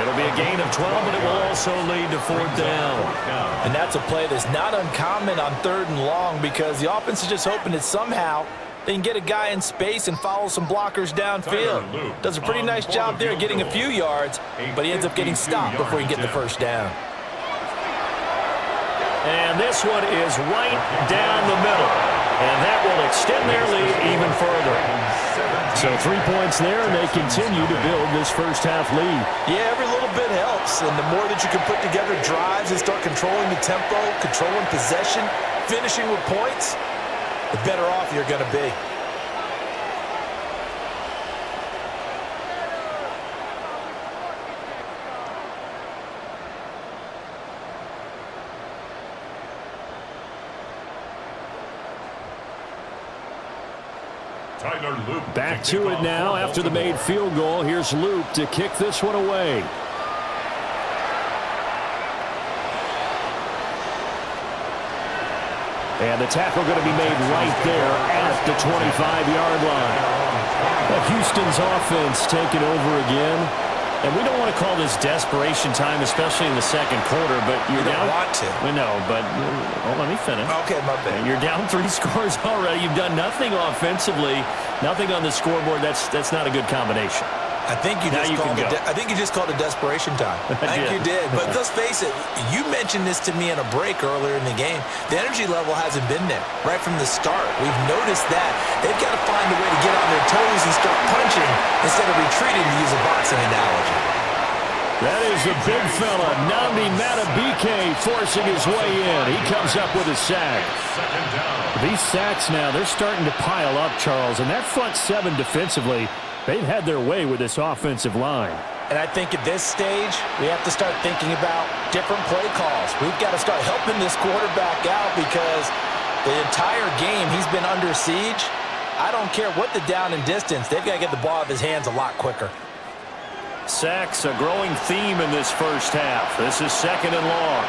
Speaker 1: It'll be a gain of 12, but it will also lead to 4th down.
Speaker 2: And that's a play that's not uncommon on 3rd and long because the offense is just hoping that somehow they can get a guy in space and follow some blockers downfield. Does a pretty nice job there getting a few yards, but he ends up getting stopped before he can get the 1st down.
Speaker 1: And this one is right down the middle. And that will extend their lead even further. So 3 points there, and they continue to build this first-half lead.
Speaker 2: Yeah, every little bit helps. And the more that you can put together drives and start controlling the tempo, controlling possession, finishing with points, the better off you're going to be.
Speaker 1: Back to it now after the made field goal. Here's Loop to kick this one away. And the tackle going to be made right there at the 25-yard line. Houston's offense taking over again. And we don't want to call this desperation time, especially in the 2nd quarter, but you're down.
Speaker 2: Want to.
Speaker 1: We know, but let me finish.
Speaker 2: Okay, my bad.
Speaker 1: You're down 3 scores already. You've done nothing offensively, nothing on the scoreboard. That's not a good combination.
Speaker 2: I think you just called it desperation time. I think you did. But let's face it, you mentioned this to me in a break earlier in the game. The energy level hasn't been there right from the start. We've noticed that. They've got to find a way to get on their toes and start punching instead of retreating, to use a boxing analogy.
Speaker 1: That is the big fella, Nnamdi Madubuike, forcing his way in. He comes up with a sack. These sacks now, they're starting to pile up, Charles, and that front 7 defensively, they've had their way with this offensive line.
Speaker 2: And I think at this stage, we have to start thinking about different play calls. We've got to start helping this quarterback out because the entire game he's been under siege. I don't care what the down and distance. They've got to get the ball out of his hands a lot quicker.
Speaker 1: Sacks, a growing theme in this first half. This is 2nd and long.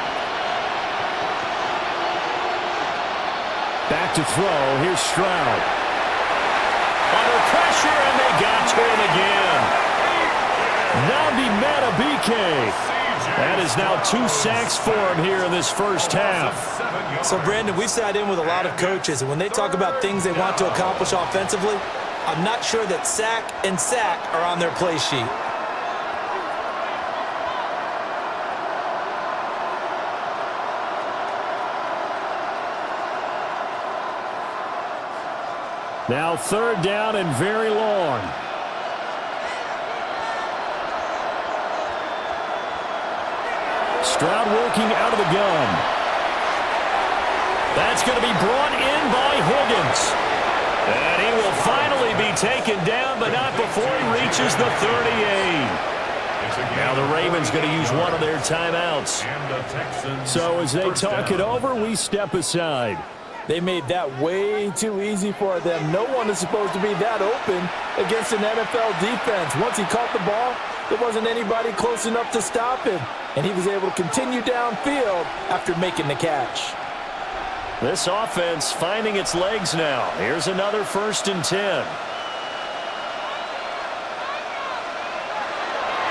Speaker 1: Back to throw. Here's Stroud. Under pressure, and they got to him again. Nnamdi Madubuike. That is now 2 sacks for him here in this first half.
Speaker 2: So, Brandon, we've sat in with a lot of coaches, and when they talk about things they want to accomplish offensively, I'm not sure that sack and sack are on their play sheet.
Speaker 1: Now 3rd down and very long. Stroud working out of the gun. That's going to be brought in by Higgins. And he will finally be taken down, but not before he reaches the 38. Now the Ravens going to use one of their timeouts. So as they talk it over, we step aside.
Speaker 2: They made that way too easy for them. No one is supposed to be that open against an NFL defense. Once he caught the ball, there wasn't anybody close enough to stop him. And he was able to continue downfield after making the catch.
Speaker 1: This offense finding its legs now. Here's another 1st and 10.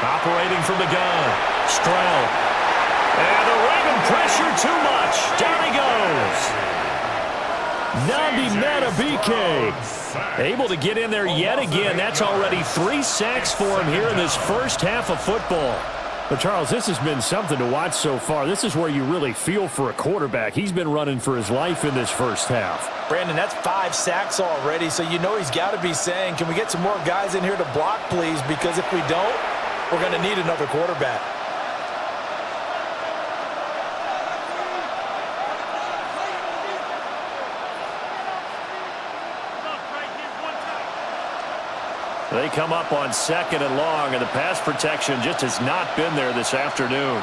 Speaker 1: Operating from the gun. Stroud. And the Raven pressure too much. Down he goes. Nnamdi Madubuike able to get in there yet again. That's already 3 sacks for him here in this first half of football. But, Charles, this has been something to watch so far. This is where you really feel for a quarterback. He's been running for his life in this first half.
Speaker 2: Brandon, that's 5 sacks already, so you know he's got to be saying, can we get some more guys in here to block, please? Because if we don't, we're going to need another quarterback.
Speaker 1: They come up on 2nd and long, and the pass protection just has not been there this afternoon.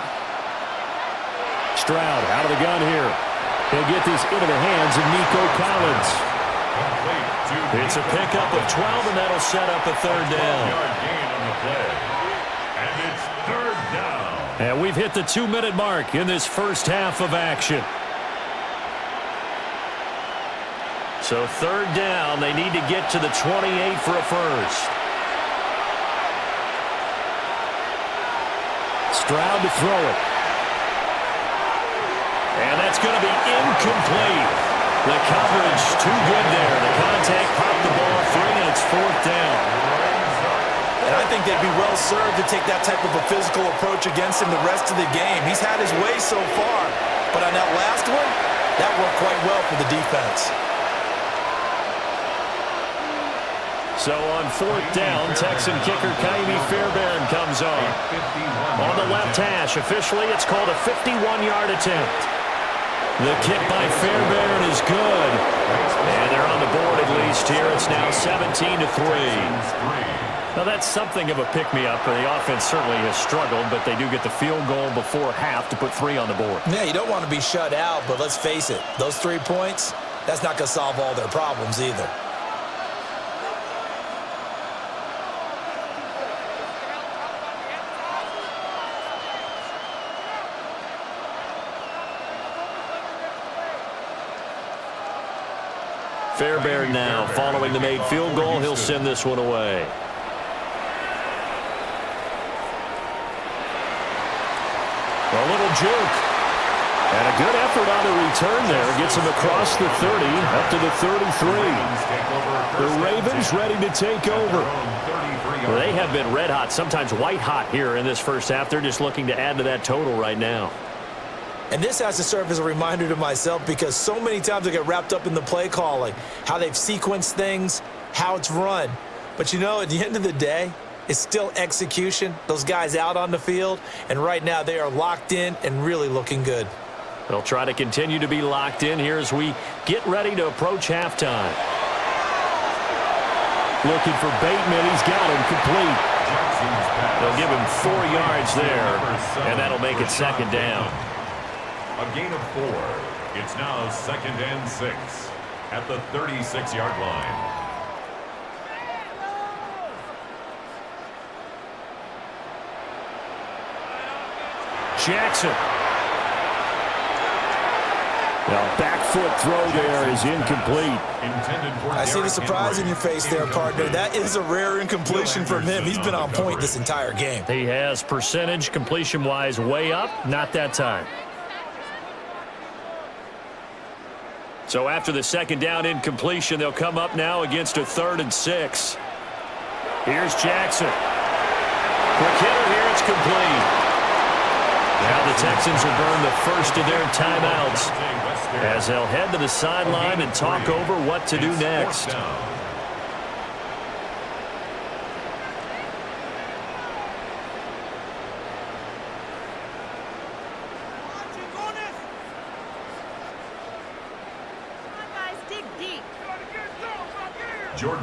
Speaker 1: Stroud out of the gun here. He'll get this into the hands of Nico Collins. It's a pickup of 12, and that'll set up a 3rd down.
Speaker 3: play. And it's third down.
Speaker 1: And we've hit the 2-minute mark in this first half of action. So third down, they need to get to the 28 for a first. Stroud to throw it. And that's going to be incomplete. The coverage too good there. The contact popped the ball free, and it's fourth down.
Speaker 2: And I think they'd be well served to take that type of a physical approach against him the rest of the game. He's had his way so far, but on that last one, that worked quite well for the defense.
Speaker 1: So on fourth down, Texan kicker Kaimi Fairbairn comes on. On the left hash, officially it's called a 51-yard attempt. The kick by Fairbairn is good. And they're on the board at least here. It's now 17-3. Now that's something of a pick-me-up. The offense certainly has struggled, but they do get the field goal before half to put 3 on the board.
Speaker 2: Yeah, you don't want to be shut out, but let's face it, those 3 points, that's not going to solve all their problems either.
Speaker 1: Fairbairn now, following the made field goal, he'll send this one away. A little juke. And a good effort on the return there. Gets him across the 30, up to the 33. The Ravens ready to take over. Well, they have been red hot, sometimes white hot here in this first half. They're just looking to add to that total right now.
Speaker 2: And this has to serve as a reminder to myself because so many times I get wrapped up in the play calling, how they've sequenced things, how it's run. But, you know, at the end of the day, it's still execution. Those guys out on the field, and right now they are locked in and really looking good.
Speaker 1: They'll try to continue to be locked in here as we get ready to approach halftime. Looking for Bateman. He's got him complete. They'll give him 4 yards there, and that'll make it second down.
Speaker 3: A gain of 4. It's now 2nd and 6 at the 36-yard line.
Speaker 1: Jackson. Now, back foot throw there is incomplete.
Speaker 2: I see the surprise in your face there, partner. That is a rare incompletion from him. He's been on point this entire game.
Speaker 1: He has percentage completion-wise way up, not that time. So after the second down incompletion, they'll come up now against a 3rd and 6. Here's Jackson. Quick hitter here, it's complete. Now the Texans will burn the first of their timeouts as they'll head to the sideline and talk over what to do next.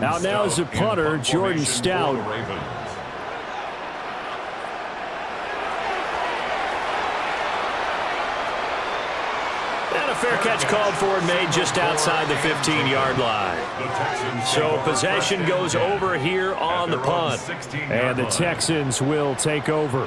Speaker 1: Out now is the punter, Jordan Stout. And a fair catch called for and made just outside the 15-yard line. So possession goes over here on the punt. And the Texans will take over.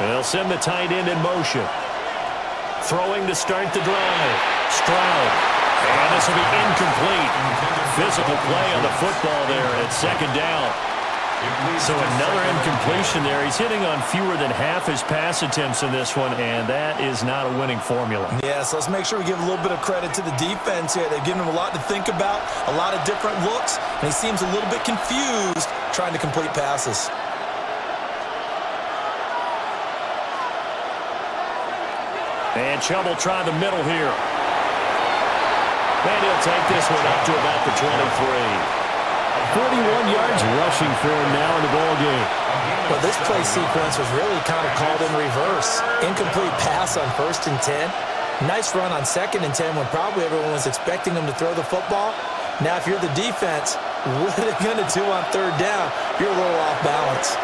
Speaker 1: They'll send the tight end in motion. Throwing to start the drive. Stroud. And this will be incomplete. Physical play on the football there at second down. So another incompletion there. He's hitting on fewer than half his pass attempts in this one, and that is not a winning formula.
Speaker 2: Yeah, so let's make sure we give a little bit of credit to the defense here. They've given him a lot to think about, a lot of different looks, and he seems a little bit confused trying to complete passes.
Speaker 1: And Chubb will try the middle here. And he'll take this one up to about the 23. 41 yards rushing for him now in the ballgame.
Speaker 2: But this play sequence was really kind of called in reverse. Incomplete pass on 1st and 10. Nice run on 2nd and 10 when probably everyone was expecting him to throw the football. Now, if you're the defense, what are they going to do on 3rd down? You're a little off balance.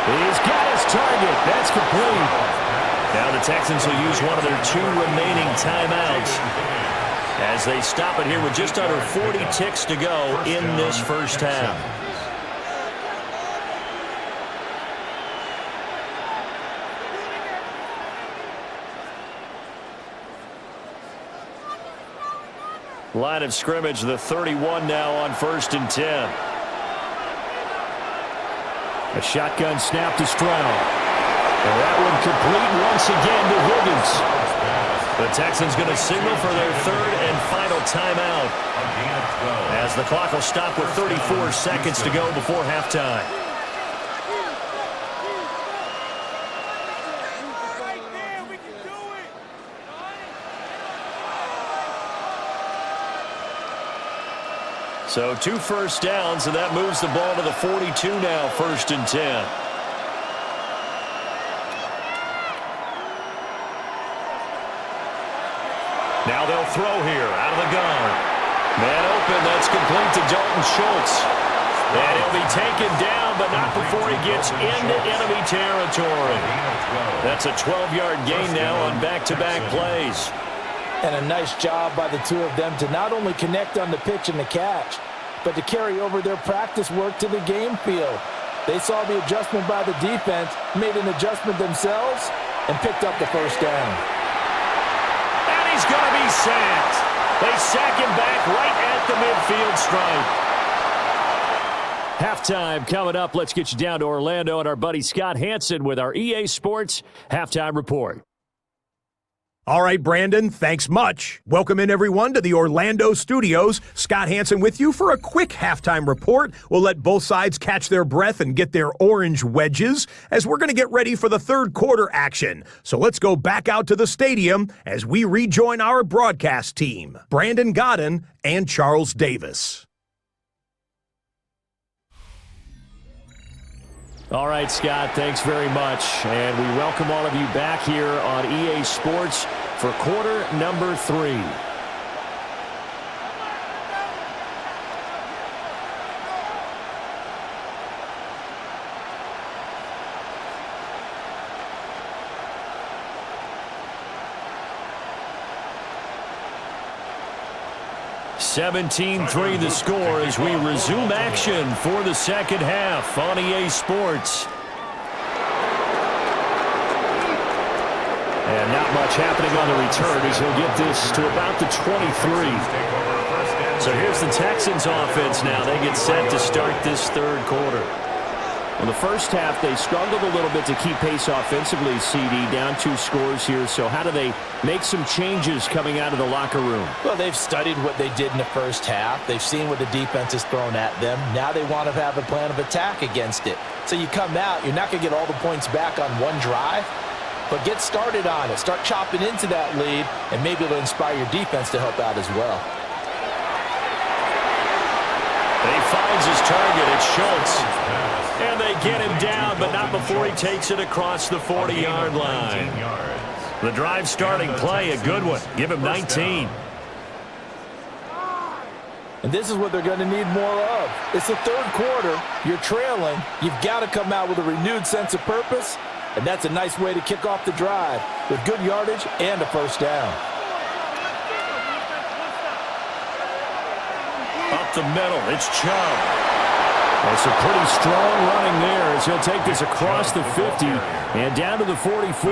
Speaker 1: He's got his target. That's complete. Now the Texans will use one of their 2 remaining timeouts as they stop it here with just under 40 ticks to go in this first half. Line of scrimmage, the 31 now on 1st and 10. A shotgun snap to Stroud. And that one complete once again to Higgins. The Texans going to signal for their 3rd and final timeout as the clock will stop with 34 seconds to go before halftime. So 2 first downs, and that moves the ball to the 42 now, 1st and 10. Now they'll throw here out of the gun. Man open, that's complete to Dalton Schultz. And he'll be taken down, but not before he gets into enemy territory. That's a 12-yard gain now on back-to-back plays.
Speaker 2: And a nice job by the 2 of them to not only connect on the pitch and the catch, but to carry over their practice work to the game field. They saw the adjustment by the defense, made an adjustment themselves, and picked up the 1st down.
Speaker 1: And he's going to be sacked. They sack him back right at the midfield stripe. Halftime coming up. Let's get you down to Orlando and our buddy Scott Hansen with our EA Sports Halftime Report.
Speaker 6: All right, Brandon, thanks much. Welcome in, everyone, to the Orlando studios. Scott Hansen with you for a quick halftime report. We'll let both sides catch their breath and get their orange wedges as we're going to get ready for the 3rd quarter action. So let's go back out to the stadium as we rejoin our broadcast team, Brandon Godden and Charles Davis.
Speaker 1: All right, Scott, thanks very much. And we welcome all of you back here on EA Sports for quarter number 3. (17-3) the score as we resume action for the 2nd half on EA Sports. And not much happening on the return as he'll get this to about the 23. So here's the Texans offense now. They get set to start this 3rd quarter. In the first half, they struggled a little bit to keep pace offensively, CD, down 2 scores here. So how do they make some changes coming out of the locker room?
Speaker 2: Well, they've studied what they did in the first half. They've seen what the defense has thrown at them. Now they want to have a plan of attack against it. So you come out, you're not going to get all the points back on one drive, but get started on it. Start chopping into that lead, and maybe it'll inspire your defense to help out as well.
Speaker 1: He finds his target. It's Schultz. And they get him down, but not before he takes it across the 40-yard line. The drive starting play, a good one. Give him 19.
Speaker 2: And this is what they're going to need more of. It's the 3rd quarter. You're trailing. You've got to come out with a renewed sense of purpose, and that's a nice way to kick off the drive with good yardage and a 1st down.
Speaker 1: Up the middle, it's Chubb. That's a pretty strong running there as he'll take this across the 50 and down to the 44.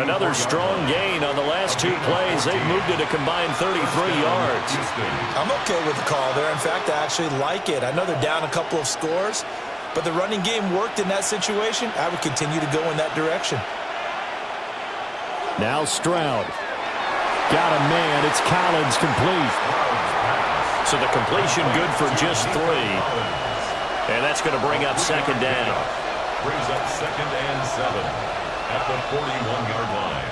Speaker 1: Another strong gain on the last 2 plays. They've moved it a combined 33 yards.
Speaker 2: I'm okay with the call there. In fact, I actually like it. I know they're down a couple of scores, but the running game worked in that situation. I would continue to go in that direction.
Speaker 1: Now Stroud. Got a man. It's Collins complete. So the completion good for just 3. And that's going to bring up 2nd down.
Speaker 3: Brings up 2nd and 7 at the 41-yard line.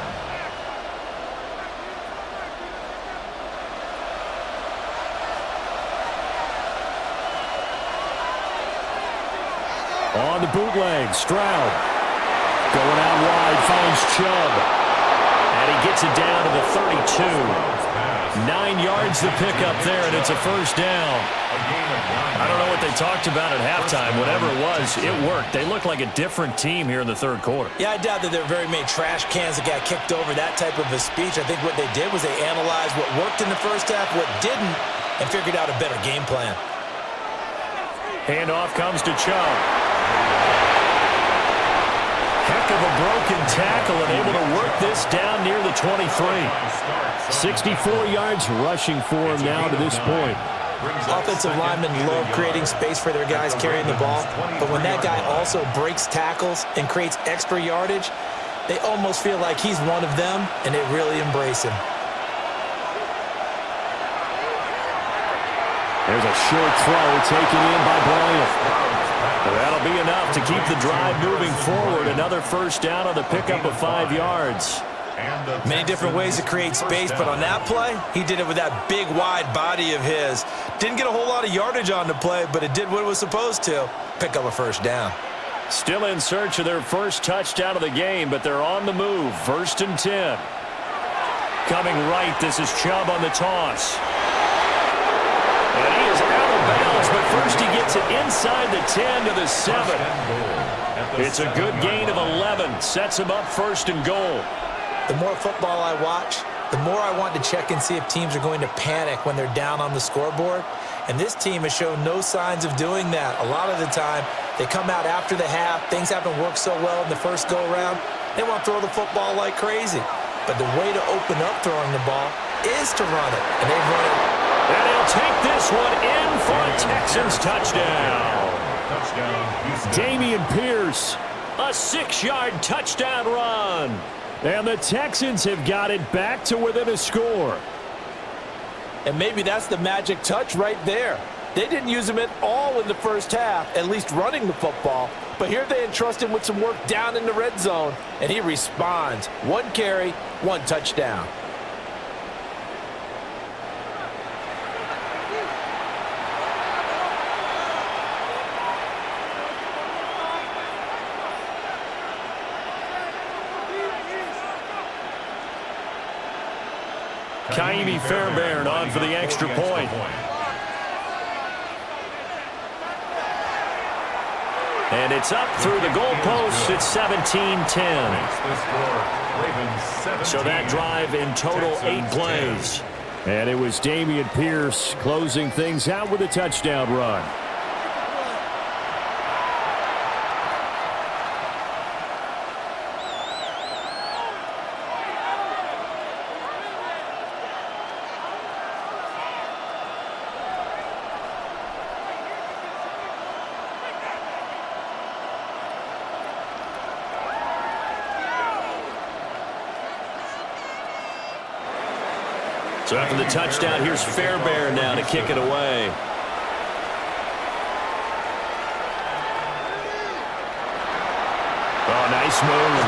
Speaker 1: On the bootleg, Stroud. Going out wide, finds Chubb. And he gets it down to the 32. 9 yards to pick up there, and it's a first down. I don't know what they talked about at halftime. Whatever it was, it worked. They look like a different team here in the third quarter.
Speaker 2: Yeah, I doubt that there are very many trash cans that got kicked over, that type of a speech. I think what they did was they analyzed what worked in the first half, what didn't, and figured out a better game plan.
Speaker 1: Handoff comes to Chubb. Heck of a broken tackle and able to work this down near the 23. 64 yards rushing for him now to this point.
Speaker 2: Offensive linemen love creating space for their guys carrying the ball, but when that guy also breaks tackles and creates extra yardage, they almost feel like he's one of them, and they really embrace him.
Speaker 1: There's a short throw taken in by Bryant. That'll be enough to keep the drive moving forward. Another first down on the pickup of 5 yards.
Speaker 2: Many different ways to create space, but on that play, he did it with that big, wide body of his. Didn't get a whole lot of yardage on the play, but it did what it was supposed to. Pick up a first down.
Speaker 1: Still in search of their first touchdown of the game, but they're on the move. 1st and 10. Coming right, this is Chubb on the toss. And he is out of bounds, but first he gets it inside the 10 to the 7. It's a good gain of 11. Sets him up 1st and goal.
Speaker 2: The more football I watch, the more I want to check and see if teams are going to panic when they're down on the scoreboard. And this team has shown no signs of doing that. A lot of the time, they come out after the half. Things haven't worked so well in the first go-around. They want to throw the football like crazy. But the way to open up throwing the ball is to run it. And they've run it.
Speaker 1: And he'll take this one in for a Texans touchdown. Dameon Pierce, a 6-yard touchdown run. And the Texans have got it back to within a score.
Speaker 2: And maybe that's the magic touch right there. They didn't use him at all in the first half, at least running the football. But here they entrust him with some work down in the red zone, and he responds. 1 carry, 1 touchdown.
Speaker 1: Kaimi Fairbairn on for the extra point. And it's up through the goalpost. It's 17-10. So that drive in total 8 plays. And it was Dameon Pierce closing things out with a touchdown run. So after the touchdown, here's Fairbairn now to kick it away. Oh, nice move.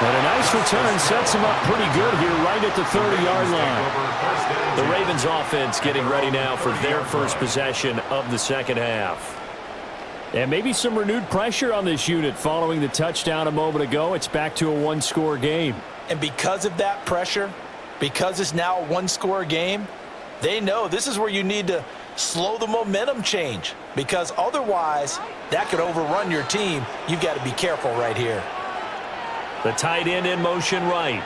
Speaker 1: And a nice return sets him up pretty good here right at the 30-yard line. The Ravens offense getting ready now for their first possession of the second half. And maybe some renewed pressure on this unit following the touchdown a moment ago. It's back to a 1-score game.
Speaker 2: And because of that pressure, because it's now a 1-score game, they know this is where you need to slow the momentum change, because otherwise that could overrun your team. You've got to be careful right here.
Speaker 1: The tight end in motion right.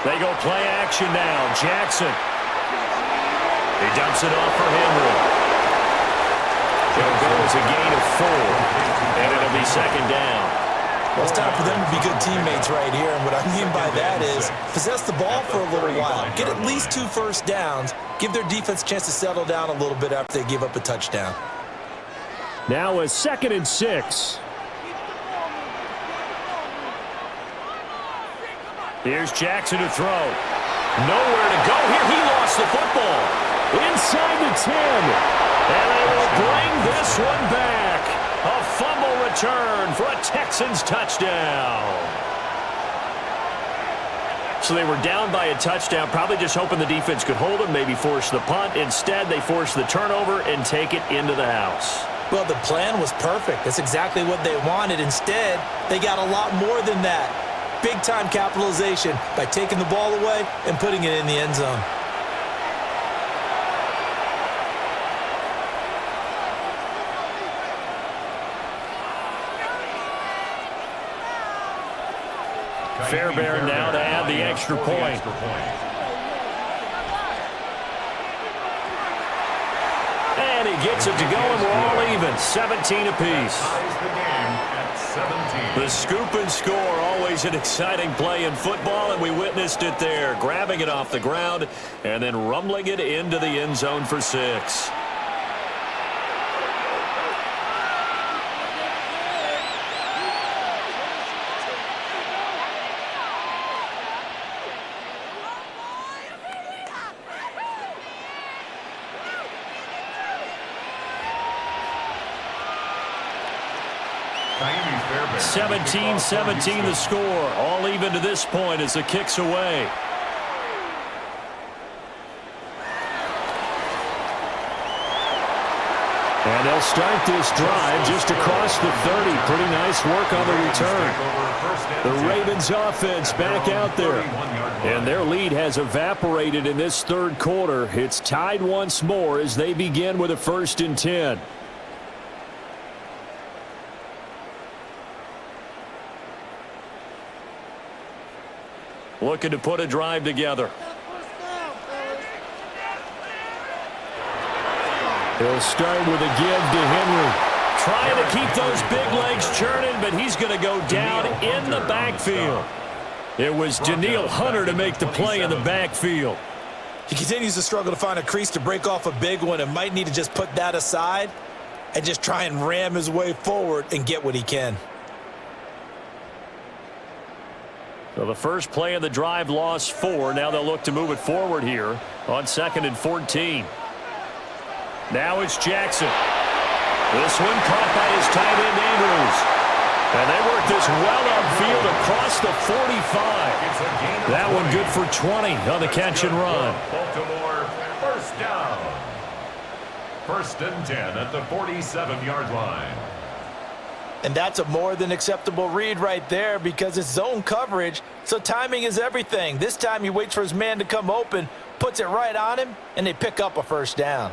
Speaker 1: They go play action now. Jackson. He dumps it off for Henry. It'll go as a gain of 4, and it'll be second down.
Speaker 2: Well, it's time for them to be good teammates right here, and what I mean by that is possess the ball for a little while, get at least 2 first downs, give their defense a chance to settle down a little bit after they give up a touchdown.
Speaker 1: Now a 2nd and 6. Here's Jackson to throw. Nowhere to go here. He lost the football. Inside the 10. And they will bring this one back. A fumble return for a Texans touchdown. So they were down by a touchdown, probably just hoping the defense could hold them, maybe force the punt. Instead, they force the turnover and take it into the house.
Speaker 2: Well, the plan was perfect. That's exactly what they wanted. Instead, they got a lot more than that. Big-time capitalization by taking the ball away and putting it in the end zone.
Speaker 1: Fairbairn now to add the extra point. And he gets it to go, and we're all even. 17 apiece. The scoop and score, always an exciting play in football, and we witnessed it there. Grabbing it off the ground and then rumbling it into the end zone for 6.
Speaker 3: Miami Fairbairn.
Speaker 1: 17-17 the score. All even to this point as the kick's away. And they'll start this drive just across the 30. Pretty nice work on the return. The Ravens offense back out there. And their lead has evaporated in this third quarter. It's tied once more as they begin with a 1st and 10. Looking to put a drive together. He'll start with a give to Henry. Trying to keep those big legs churning, but he's going to go down in the backfield. It was Danielle Hunter to make the play in the backfield.
Speaker 2: He continues to struggle to find a crease to break off a big one and might need to just put that aside and just try and ram his way forward and get what he can.
Speaker 1: So the first play of the drive lost 4. Now they'll look to move it forward here on 2nd and 14. Now it's Jackson. This one caught by his tight end Andrews. And they work this well upfield across the 45. That one good for 20 on the catch and run.
Speaker 3: Baltimore, 1st down. 1st and 10 at the 47-yard line.
Speaker 2: And that's a more than acceptable read right there because it's zone coverage, so timing is everything. This time he waits for his man to come open, puts it right on him, and they pick up a 1st down.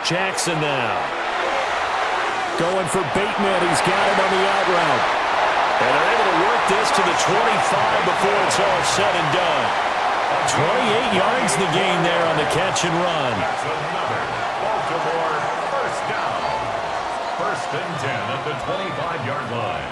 Speaker 1: Jackson now. Going for Bateman. He's got it on the out route. And they're able to work this to the 25 before it's all said and done. 28 yards the gain there on the catch and run.
Speaker 3: That's another Baltimore 1st down. 1st and 10 at the 25-yard line.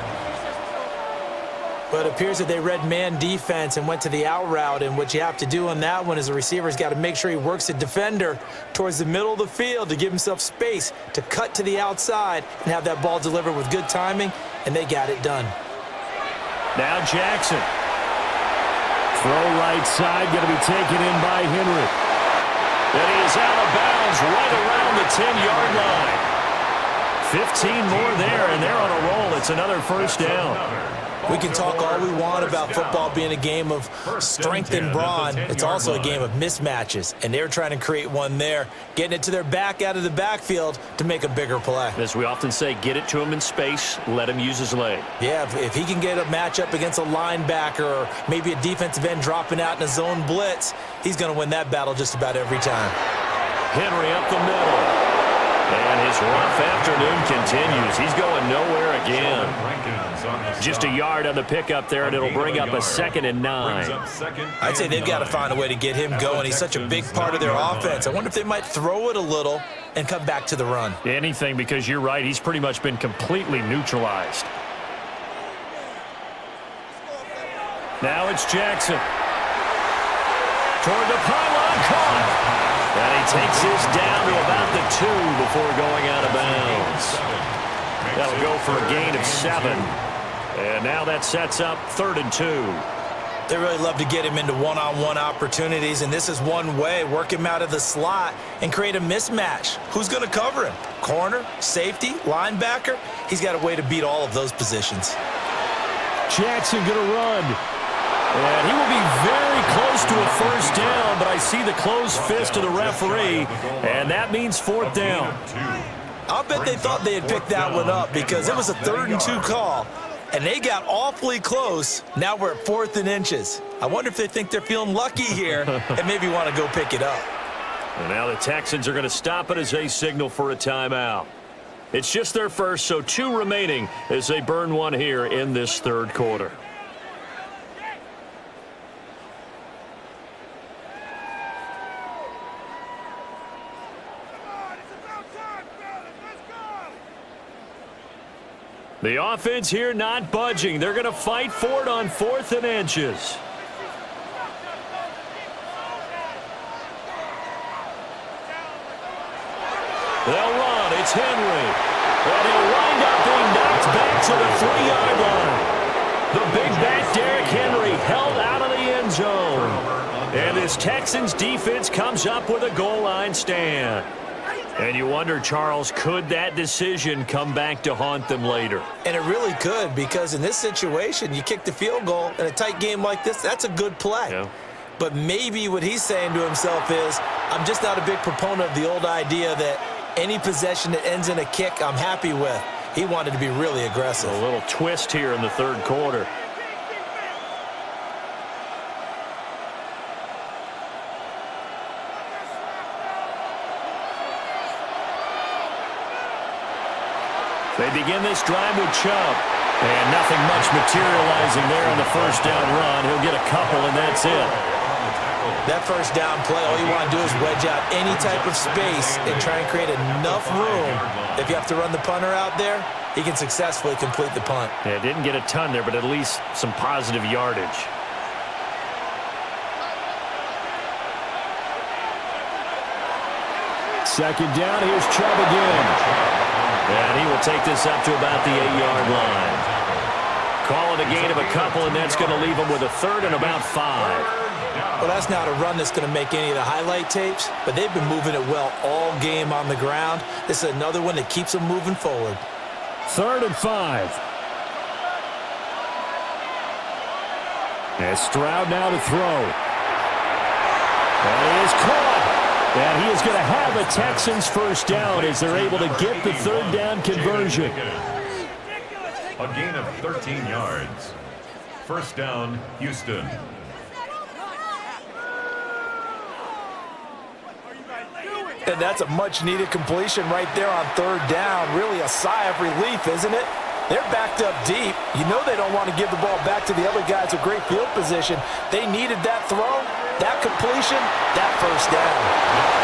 Speaker 2: But it appears that they read man defense and went to the out route, and what you have to do on that one is the receiver's got to make sure he works the defender towards the middle of the field to give himself space to cut to the outside and have that ball delivered with good timing, and they got it done.
Speaker 1: Now Jackson. Throw right side, going to be taken in by Henry. And he is out of bounds right around the 10-yard line. 15 more there, and they're on a roll. It's another 1st down.
Speaker 2: We can talk all we want about football being a game of strength and brawn. It's also a game of mismatches, and they're trying to create one there, getting it to their back out of the backfield to make a bigger play.
Speaker 1: As we often say, get it to him in space, let him use his leg.
Speaker 2: Yeah, if he can get a matchup against a linebacker or maybe a defensive end dropping out in a zone blitz, he's going to win that battle just about every time.
Speaker 1: Henry up the middle. And his rough afternoon continues. He's going nowhere again. Just a yard on the pickup there, and it'll bring up a 2nd and 9.
Speaker 2: I'd say they've got to find a way to get him going. He's such a big part of their offense. I wonder if they might throw it a little and come back to the run.
Speaker 1: Anything, because you're right. He's pretty much been completely neutralized. Now it's Jackson. Toward the pylon, caught. And he takes his down to about the 2 before going out of bounds. That'll go for a gain of 7. And now that sets up 3rd and 2.
Speaker 2: They really love to get him into one-on-one opportunities, and this is one way. Work him out of the slot and create a mismatch. Who's going to cover him? Corner, safety, linebacker? He's got a way to beat all of those positions.
Speaker 1: Jackson going to run. And he will be very close close to a first down, but I see the closed fist of the referee, and that means fourth down.
Speaker 2: I'll bet they thought they had picked that one up because it was a 3rd and 2 call, and they got awfully close. Now we're at 4th and inches. I wonder if they think they're feeling lucky here and maybe want to go pick it up.
Speaker 1: And now the Texans are going to stop it as they signal for a timeout. It's just their first, so 2 remaining as they burn one here in this 3rd quarter. The offense here not budging. They're going to fight for it on 4th and inches. They'll run. It's Henry. And he'll wind up being knocked back to the 3-yard line. The big back Derrick Henry held out of the end zone. And this Texans defense comes up with a goal line stand. And you wonder, Charles, could that decision come back to haunt them later?
Speaker 2: And it really could, because in this situation, you kick the field goal in a tight game like this, that's a good play.
Speaker 1: Yeah.
Speaker 2: But maybe what he's saying to himself is, I'm just not a big proponent of the old idea that any possession that ends in a kick, I'm happy with. He wanted to be really aggressive.
Speaker 1: A little twist here in the 3rd quarter. They begin this drive with Chubb. And nothing much materializing there on the first down run. He'll get a couple, and that's it.
Speaker 2: That first down play, all you want to do is wedge out any type of space and try and create enough room. If you have to run the punter out there, he can successfully complete the punt.
Speaker 1: Yeah, didn't get a ton there, but at least some positive yardage. Second down, here's Chubb again. And he will take this up to about the 8-yard line. Call it a gain of a couple, and that's going to leave him with a 3rd and about 5.
Speaker 2: Well, that's not a run that's going to make any of the highlight tapes, but they've been moving it well all game on the ground. This is another one that keeps them moving forward.
Speaker 1: 3rd and 5. And Stroud now to throw. And he is caught. And he is going to have a Texans first down as they're able to get the 3rd down conversion.
Speaker 3: A gain of 13 yards. First down, Houston.
Speaker 2: And that's a much-needed completion right there on 3rd down. Really a sigh of relief, isn't it? They're backed up deep. You know they don't want to give the ball back to the other guys with great field position. They needed that throw, that completion, that first down.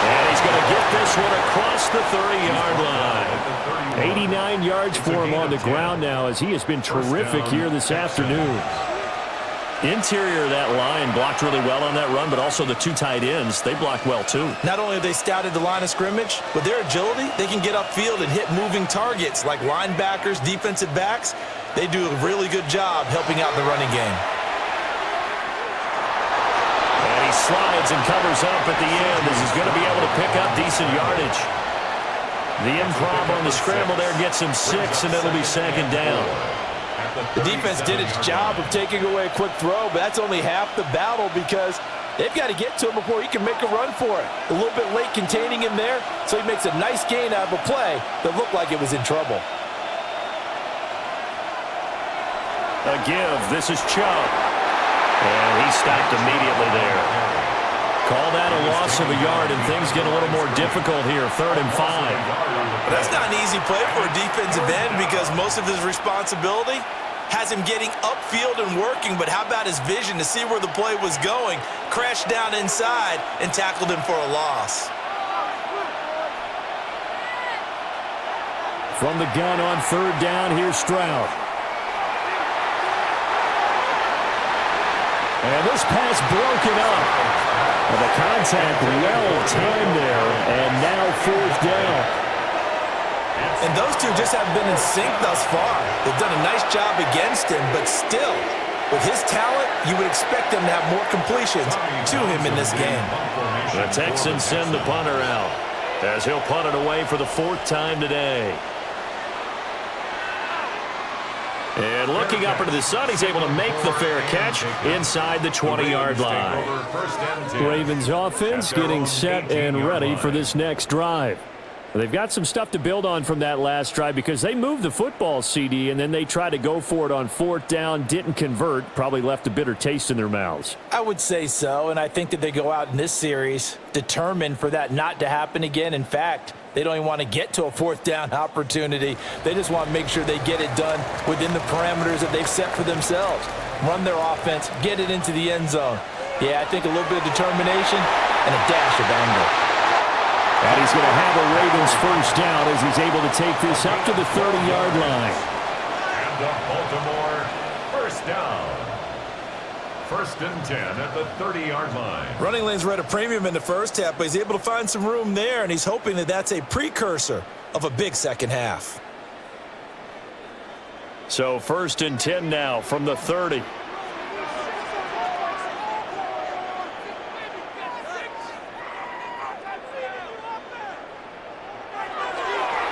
Speaker 1: And he's going to get this one across the 30-yard line. 89 yards for him on the ground now, as he has been terrific here this afternoon. Interior of that line blocked really well on that run, but also the 2 tight ends, they blocked well too.
Speaker 2: Not only have they scouted the line of scrimmage, with their agility, they can get upfield and hit moving targets like linebackers, defensive backs. They do a really good job helping out the running game.
Speaker 1: And he slides and covers up at the end as he's going to be able to pick up decent yardage. The improv on the scramble there gets him 6, and it'll be 2nd down.
Speaker 2: The defense did its job of taking away a quick throw, but that's only half the battle because they've got to get to him before he can make a run for it. A little bit late containing him there, so he makes a nice gain out of a play that looked like it was in trouble.
Speaker 1: A give. This is Chubb. And he stopped immediately there. Call that a loss of a yard, and things get a little more difficult here. 3rd and 5.
Speaker 2: But that's not an easy play for a defensive end because most of his responsibility has him getting upfield and working, but how about his vision to see where the play was going, crashed down inside, and tackled him for a loss.
Speaker 1: From the gun on 3rd down, here's Stroud. And this pass broken up. And the contact well timed there, and now 4th down.
Speaker 2: And those two just haven't been in sync thus far. They've done a nice job against him, but still, with his talent, you would expect them to have more completions to him in this game.
Speaker 1: The Texans send the punter out as he'll punt it away for the 4th time today. And looking up into the sun, he's able to make the fair catch inside the 20-yard line. Ravens offense getting set and ready for this next drive. They've got some stuff to build on from that last drive because they moved the football, CD, and then they tried to go for it on 4th down, didn't convert, probably left a bitter taste in their mouths.
Speaker 2: I would say so, and I think that they go out in this series determined for that not to happen again. In fact, they don't even want to get to a 4th down opportunity. They just want to make sure they get it done within the parameters that they've set for themselves. Run their offense, get it into the end zone. Yeah, I think a little bit of determination and a dash of anger.
Speaker 1: And he's going to have a Ravens first down as he's able to take this up to the 30-yard line.
Speaker 3: And a Baltimore first down. 1st and 10 at the 30-yard line.
Speaker 2: Running lanes were at a premium in the first half, but he's able to find some room there, and he's hoping that that's a precursor of a big second half.
Speaker 1: So 1st and 10 now from the 30.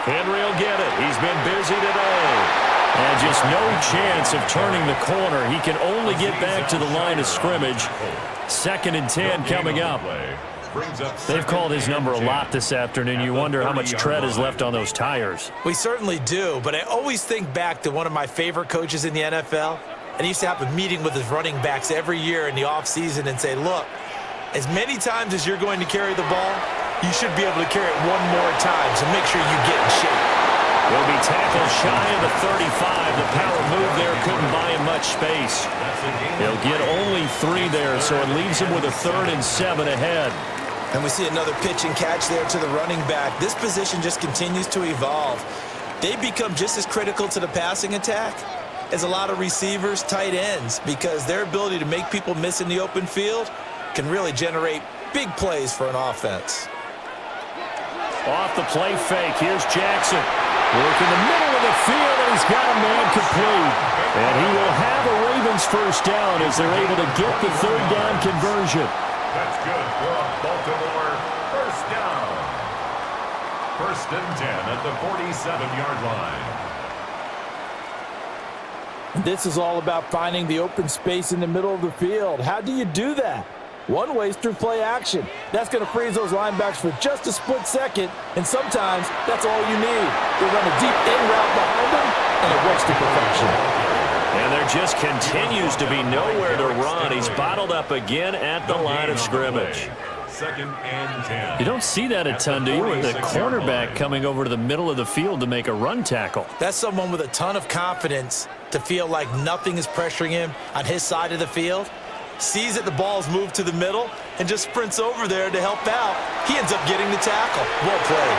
Speaker 1: Henry will get it. He's been busy today. And just no chance of turning the corner. He can only get back to the line of scrimmage. 2nd and 10 coming up. They've called his number a lot this afternoon. You wonder how much tread is left on those tires.
Speaker 2: We certainly do, but I always think back to one of my favorite coaches in the NFL. And he used to have a meeting with his running backs every year in the offseason and say, look, as many times as you're going to carry the ball, you should be able to carry it one more time, so make sure you get in shape.
Speaker 1: He'll be tackled shy of the 35. The power move there couldn't buy him much space. He'll get only 3 there, so it leaves him with a 3rd and 7 ahead.
Speaker 2: And we see another pitch and catch there to the running back. This position just continues to evolve. They become just as critical to the passing attack as a lot of receivers, tight ends, because their ability to make people miss in the open field can really generate big plays for an offense.
Speaker 1: Off the play fake, here's Jackson. Work in the middle of the field, and he's got a man complete. And he will have a Ravens first down as they're able to get the 3rd down conversion.
Speaker 3: That's good for a Baltimore first down. 1st and 10 at the 47-yard line.
Speaker 2: This is all about finding the open space in the middle of the field. How do you do that? One way is through play action. That's going to freeze those linebackers for just a split second, and sometimes that's all you need. They run a deep in route behind them, and it works to perfection.
Speaker 1: And there just continues to be nowhere to run. He's bottled up again at the line of scrimmage.
Speaker 3: 2nd and 10.
Speaker 1: You don't see that a ton, do you? With the cornerback coming over to the middle of the field to make a run tackle.
Speaker 2: That's someone with a ton of confidence to feel like nothing is pressuring him on his side of the field. Sees that the ball's moved to the middle and just sprints over there to help out. He ends up getting the tackle. Well played.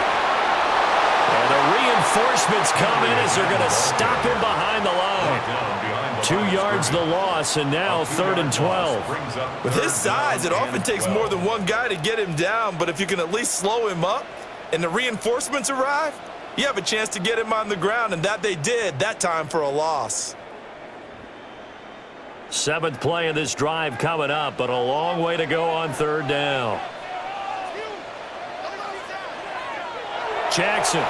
Speaker 1: And the reinforcements come in as they're going to stop him behind the line. 2 yards the loss, and now 3rd and 12.
Speaker 2: With his size, it often takes more than one guy to get him down, but if you can at least slow him up and the reinforcements arrive, you have a chance to get him on the ground, and that they did, that time for a loss.
Speaker 1: 7th play of this drive coming up, but a long way to go on 3rd down. Jackson.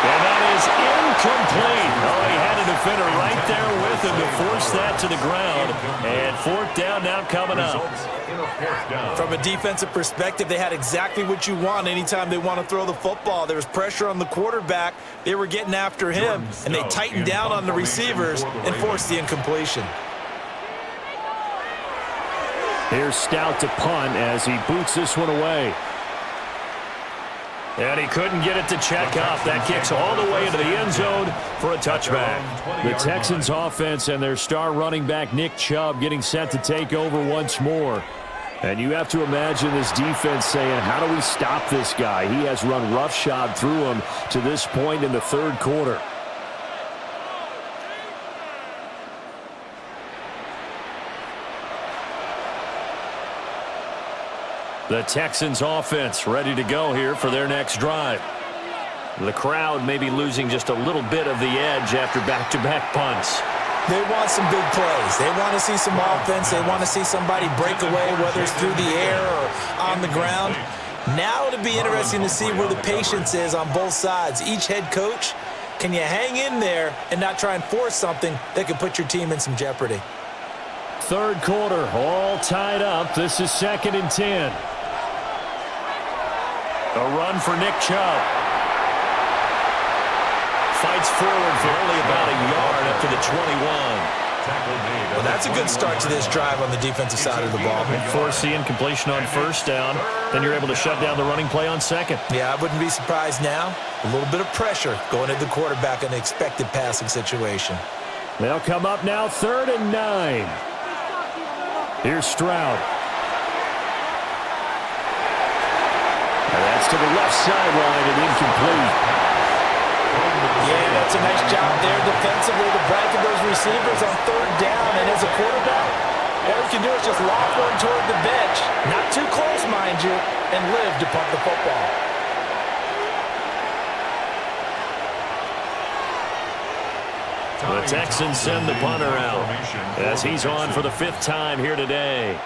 Speaker 1: And that is incomplete. Oh, he had a defender right there with him to force that to the ground. And 4th down now coming up.
Speaker 2: From a defensive perspective, they had exactly what you want anytime they want to throw the football. There was pressure on the quarterback. They were getting after him, and they tightened down on the receivers and forced the incompletion.
Speaker 1: Here's Stout to punt as he boots this one away. And he couldn't get it to check up. That kicks all the way into the end zone for a touchback. The Texans offense and their star running back Nick Chubb getting set to take over once more. And you have to imagine this defense saying, how do we stop this guy? He has run roughshod through him to this point in the 3rd quarter. The Texans offense ready to go here for their next drive. The crowd may be losing just a little bit of the edge after back-to-back punts.
Speaker 2: They want some big plays. They want to see some offense. They want to see somebody break away, whether it's through the air or on the ground. Now it'll be interesting to see where the patience is on both sides. Each head coach, can you hang in there and not try and force something that could put your team in some jeopardy?
Speaker 1: Third quarter, all tied up. This is 2nd and 10. A run for Nick Chubb. Fights forward for only about a yard up to the 21.
Speaker 2: Well, that's a good start to this drive on the defensive side of the ball.
Speaker 1: Force the incompletion on first down. Then you're able to shut down the running play on second.
Speaker 2: Yeah, I wouldn't be surprised now. A little bit of pressure going at the quarterback in the expected passing situation.
Speaker 1: They'll come up now 3rd and 9. Here's Stroud. And that's to the left sideline and incomplete.
Speaker 2: Yeah, that's a nice job there defensively to bracket those receivers on 3rd down. And as a quarterback, all you can do is just lock one toward the bench. Not too close, mind you, and live to punt the football.
Speaker 1: The Texans send the punter out as he's on for the 5th time here today.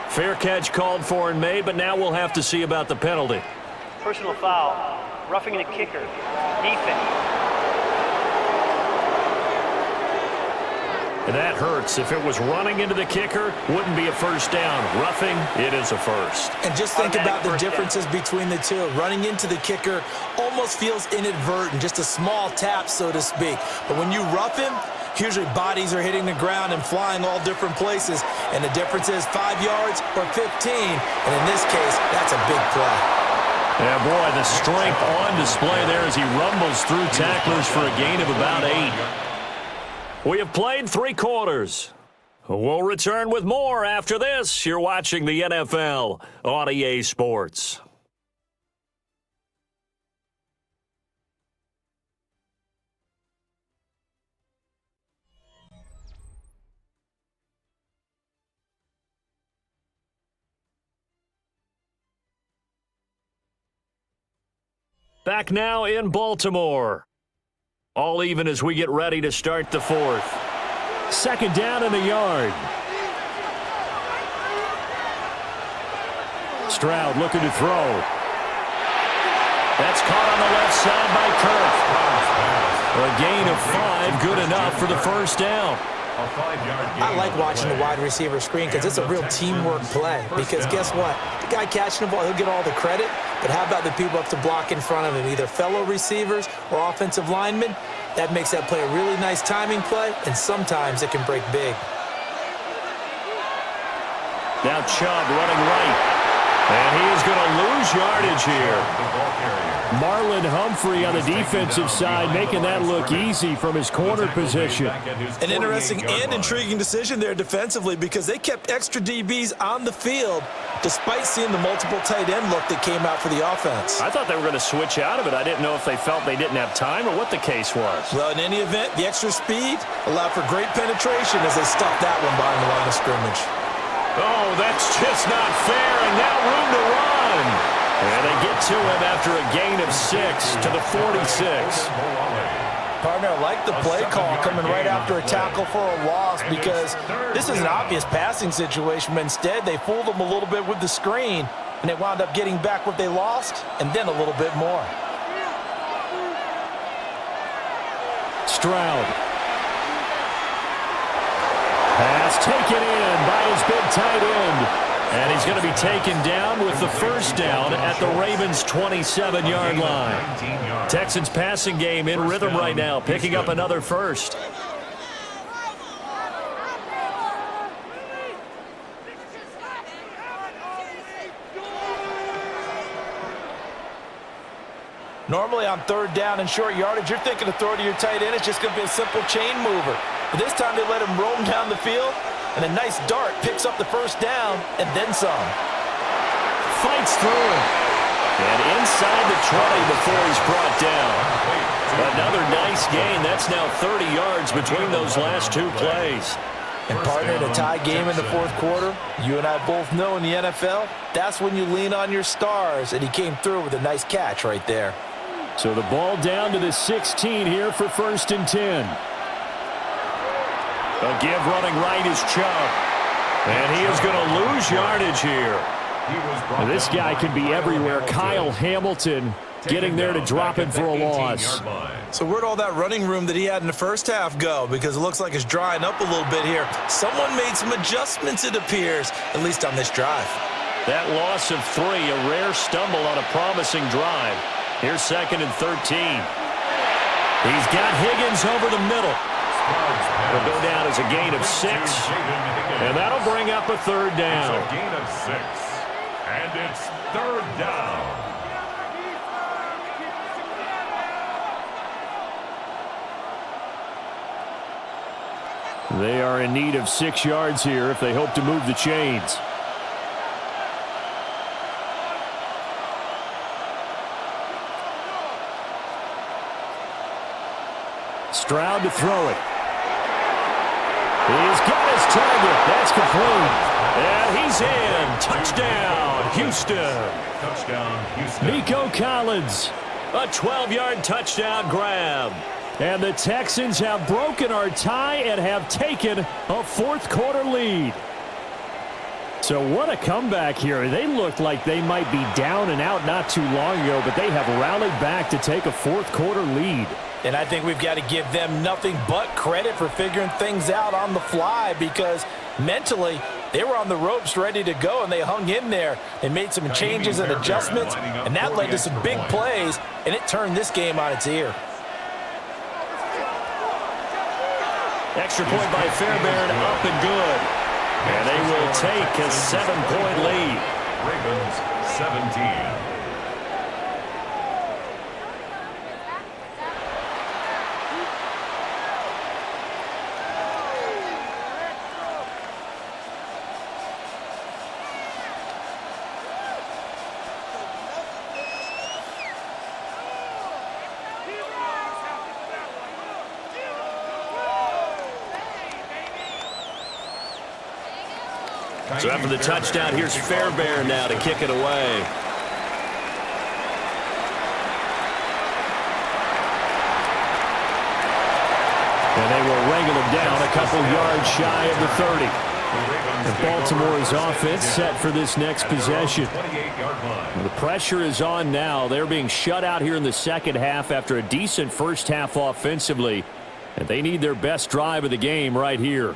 Speaker 1: Fair catch called for and made, but now we'll have to see about the penalty.
Speaker 7: Personal foul, roughing the kicker, defense.
Speaker 1: And that hurts. If it was running into the kicker, wouldn't be a first down. Roughing, it is a first.
Speaker 2: And just think about the differences between the two. Running into the kicker almost feels inadvertent, just a small tap, so to speak. But when you rough him, usually bodies are hitting the ground and flying all different places. And the difference is 5 yards or 15. And in this case, that's a big play.
Speaker 1: Yeah, boy, the strength on display there as he rumbles through tacklers for a gain of about 8. We have played 3 quarters. We'll return with more after this. You're watching the NFL on EA Sports. Back now in Baltimore. All even as we get ready to start the 4th. 2nd down and a yard. Stroud looking to throw. That's caught on the left side by Kirk. A gain of 5, good enough for the first down.
Speaker 2: I like watching the wide receiver screen because it's a real teamwork play. Because guess what? The guy catching the ball, he'll get all the credit. But how about the people up to block in front of him, either fellow receivers or offensive linemen? That makes that play a really nice timing play, and sometimes it can break big.
Speaker 1: Now Chubb running right. And he is going to lose yardage here. Marlon Humphrey on the defensive side making that look easy from his corner position.
Speaker 2: An interesting and intriguing decision there defensively because they kept extra DBs on the field despite seeing the multiple tight end look that came out for the offense.
Speaker 1: I thought they were going to switch out of it. I didn't know if they felt they didn't have time or what the case was.
Speaker 2: Well, in any event, the extra speed allowed for great penetration as they stuffed that one behind the line of scrimmage.
Speaker 1: Oh, that's just not fair, and now room to run. And they get to him after a gain of 6 to the 46.
Speaker 2: Partner, I like the play call coming right after a tackle for a loss because this is an obvious passing situation, but instead they fooled them a little bit with the screen, and they wound up getting back what they lost and then a little bit more.
Speaker 1: Stroud. Pass taken in by his big tight end. And he's going to be taken down with the first down at the Ravens' 27-yard line. Texans passing game in rhythm right now, picking up another first.
Speaker 2: Normally on 3rd down and short yardage, you're thinking to throw to your tight end. It's just going to be a simple chain mover. But this time they let him roam down the field. And a nice dart picks up the first down and then some.
Speaker 1: Fights through him. And inside the 20 before he's brought down. Another nice gain. That's now 30 yards between those last 2 plays.
Speaker 2: And partner, in a tie game in the 4th quarter, you and I both know in the NFL, that's when you lean on your stars. And he came through with a nice catch right there.
Speaker 1: So the ball down to the 16 here for 1st and 10. A give running right is Chubb. And he is going to lose yardage here. And this guy can be everywhere. Kyle Hamilton getting there to drop it for a loss.
Speaker 2: So where'd all that running room that he had in the first half go? Because it looks like it's drying up a little bit here. Someone made some adjustments, it appears, at least on this drive.
Speaker 1: That loss of 3, a rare stumble on a promising drive. Here's 2nd and 13. He's got Higgins over the middle. It'll go down as a gain of 6, and that'll bring up a 3rd down.
Speaker 3: It's a gain of 6, and it's 3rd down.
Speaker 1: They are in need of 6 yards here if they hope to move the chains. Stroud to throw it. He's got his target. That's complete. And he's in. Touchdown, Houston.
Speaker 3: Touchdown, Houston.
Speaker 1: Nico Collins, a 12-yard touchdown grab. And the Texans have broken our tie and have taken a 4th quarter lead. So what a comeback here. They looked like they might be down and out not too long ago, but they have rallied back to take a 4th quarter lead.
Speaker 2: And I think we've got to give them nothing but credit for figuring things out on the fly, because mentally they were on the ropes ready to go, and they hung in there. They made some changes and adjustments, and that led to some big plays, and it turned this game on its ear.
Speaker 1: Extra point by Fairbairn, up and good. And they will take a 7-point lead.
Speaker 3: Ravens 17.
Speaker 1: So after the touchdown, here's Fairbairn now to kick it away. And they will wrangle him down a couple yards shy of the 30. And Baltimore's offense set for this next possession. The pressure is on now. They're being shut out here in the second half after a decent first half offensively. And they need their best drive of the game right here.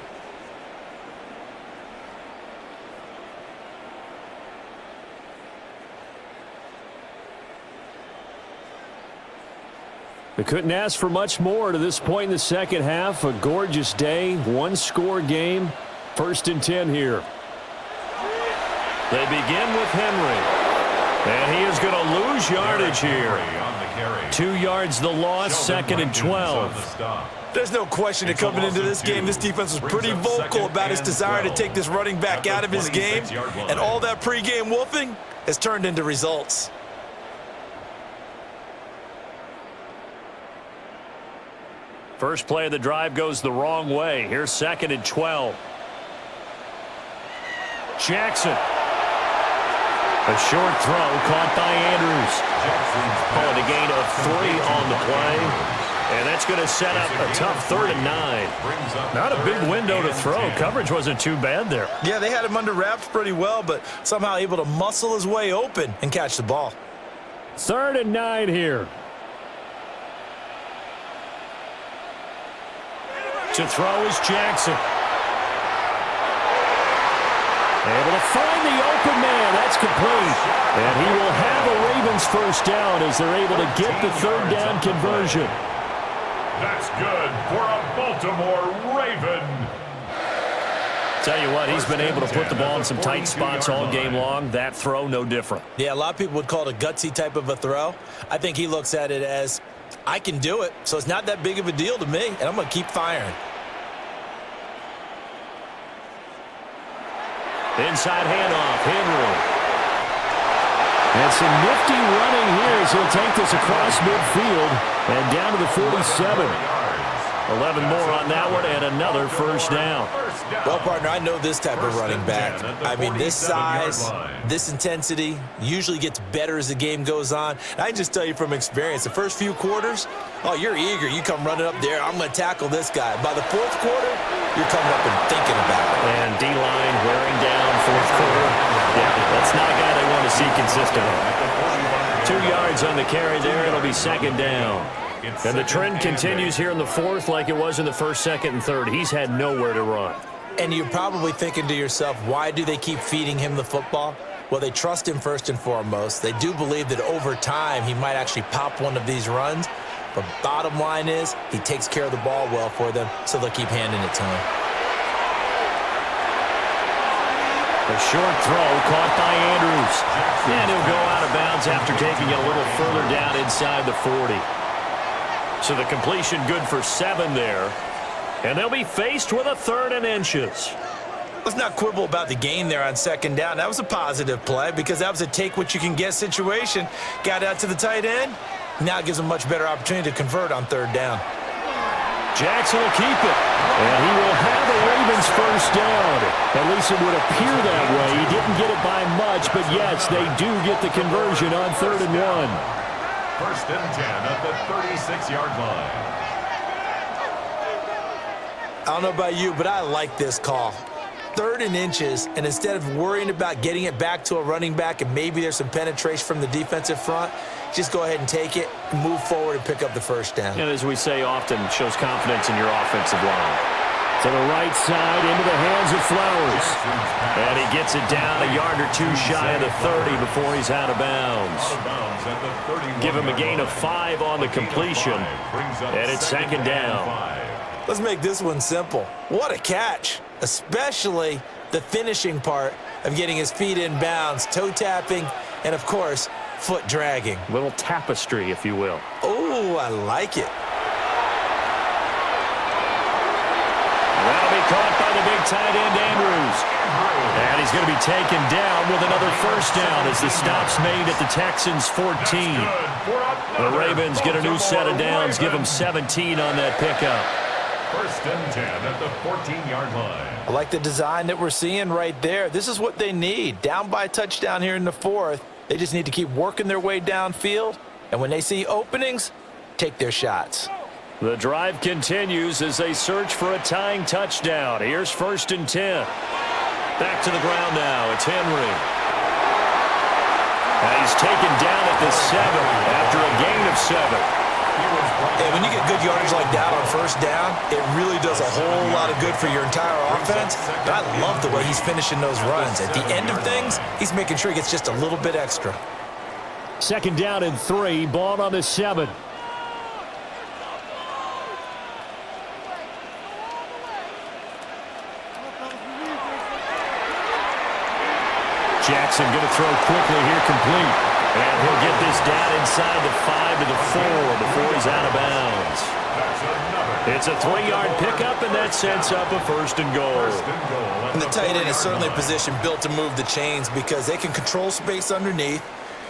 Speaker 1: They couldn't ask for much more to this point in the second half. A gorgeous day, one-score game. 1st and 10 here. They begin with Henry. And he is going to lose yardage here. 2 yards the loss, 2nd and 12.
Speaker 2: There's no question that coming into this game, this defense was pretty vocal about its desire to take this running back out of his game. And all that pregame wolfing has turned into results.
Speaker 1: First play of the drive goes the wrong way. Here's 2nd and 12. Jackson. A short throw caught by Andrews. Calling a gain of 3 on the play. And that's going to set up a tough 3rd and 9. Not a big window to throw. Coverage wasn't too bad there.
Speaker 2: Yeah, they had him under wraps pretty well, but somehow able to muscle his way open and catch the ball.
Speaker 1: 3rd and 9 here. To throw is Jackson. Able to find the open man. That's complete. And he will have a Ravens first down as they're able to get the 3rd down conversion.
Speaker 3: That's good for a Baltimore Raven.
Speaker 1: Tell you what, he's been able to put the ball in some tight spots all game long. That throw, no different.
Speaker 2: Yeah, a lot of people would call it a gutsy type of a throw. I think he looks at it as, I can do it, so it's not that big of a deal to me, and I'm going to keep firing.
Speaker 1: Inside handoff, Henry. And some nifty running here as he'll take this across midfield and down to the 47. 11 more on that one and another first down.
Speaker 2: Well, partner, I know this type of running back. I mean, this size, this intensity usually gets better as the game goes on. And I can just tell you from experience, the first few quarters, oh, you're eager. You come running up there, I'm going to tackle this guy. By the 4th quarter, you're coming up and thinking about it.
Speaker 1: And D-line wearing 4-footer. Yeah, that's not a guy they want to see consistently. 2 yards on the carry there. It'll be second down. And the trend continues here in the fourth like it was in the first, second, and third. He's had nowhere to run.
Speaker 2: And you're probably thinking to yourself, why do they keep feeding him the football? Well, they trust him first and foremost. They do believe that over time he might actually pop one of these runs. But bottom line is he takes care of the ball well for them, so they'll keep handing it to him.
Speaker 1: A short throw caught by Andrews. And he'll go out of bounds after taking it a little further down inside the 40. So the completion good for 7 there. And they'll be faced with a 3rd and inches.
Speaker 2: Let's not quibble about the gain there on second down. That was a positive play because that was a take-what-you-can-get situation. Got out to the tight end. Now it gives him a much better opportunity to convert on 3rd down.
Speaker 1: Jackson will keep it. And he will have the Ravens first down. At least it would appear that way. He didn't get it by much, but yes, they do get the conversion on 3rd and 1.
Speaker 3: First and 10 at the 36-yard line.
Speaker 2: I don't know about you, but I like this call. 3rd and inches, and instead of worrying about getting it back to a running back and maybe there's some penetration from the defensive front, just go ahead and take it, move forward, and pick up the first down.
Speaker 1: And as we say often, shows confidence in your offensive line. To the right side, into the hands of Flowers. And he gets it down a yard or 2 shy of the 30 before he's out of bounds. Give him a gain of 5 on the completion. And it's second down.
Speaker 2: Let's make this one simple. What a catch, especially the finishing part of getting his feet in bounds, toe tapping, and of course, foot dragging.
Speaker 1: Little tapestry, if you will.
Speaker 2: Oh, I like it.
Speaker 1: That'll be caught by the big tight end, Andrews. And he's going to be taken down with another first down as the stop's made at the Texans' 14. The Ravens get a new set of downs, give them 17 on that pickup.
Speaker 3: First and 10 at the 14-yard line.
Speaker 2: I like the design that we're seeing right there. This is what they need. Down by a touchdown here in the 4th. They just need to keep working their way downfield. And when they see openings, take their shots.
Speaker 1: The drive continues as they search for a tying touchdown. Here's first and 10. Back to the ground now. It's Henry. And he's taken down at the 7 after a gain of 7.
Speaker 2: And when you get good yardage like that on first down, it really does a whole lot of good for your entire offense. But I love the way he's finishing those runs. At the end of things, he's making sure he gets just a little bit extra.
Speaker 1: Second down and 3, ball on the 7. Jackson going to throw quickly here, complete. And he'll get this down inside the 5 to the 4 before he's out of bounds. It's a 3-yard pickup, and that sets up a first and goal.
Speaker 2: And the tight end is certainly a position built to move the chains because they can control space underneath.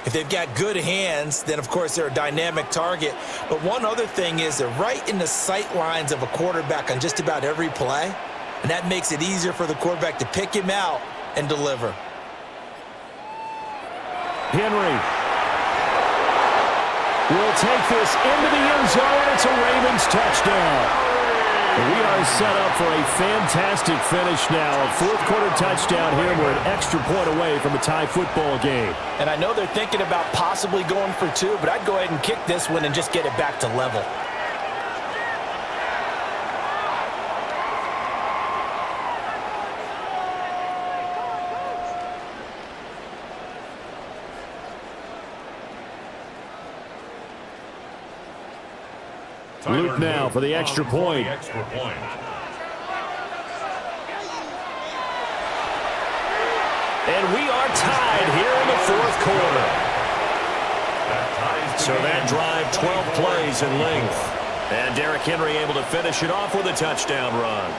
Speaker 2: If they've got good hands, then, of course, they're a dynamic target. But one other thing is they're right in the sight lines of a quarterback on just about every play, and that makes it easier for the quarterback to pick him out and deliver.
Speaker 1: Henry will take this into the end zone. It's a Ravens touchdown. We are set up for a fantastic finish now. A 4th-quarter touchdown here. We're an extra point away from a tie football game.
Speaker 2: And I know they're thinking about possibly going for 2, but I'd go ahead and kick this one and just get it back to level.
Speaker 1: Luke now for the extra point.
Speaker 3: And
Speaker 1: we are tied here in the 4th quarter. So that drive, 12 plays in length. And Derrick Henry able to finish it off with a touchdown run.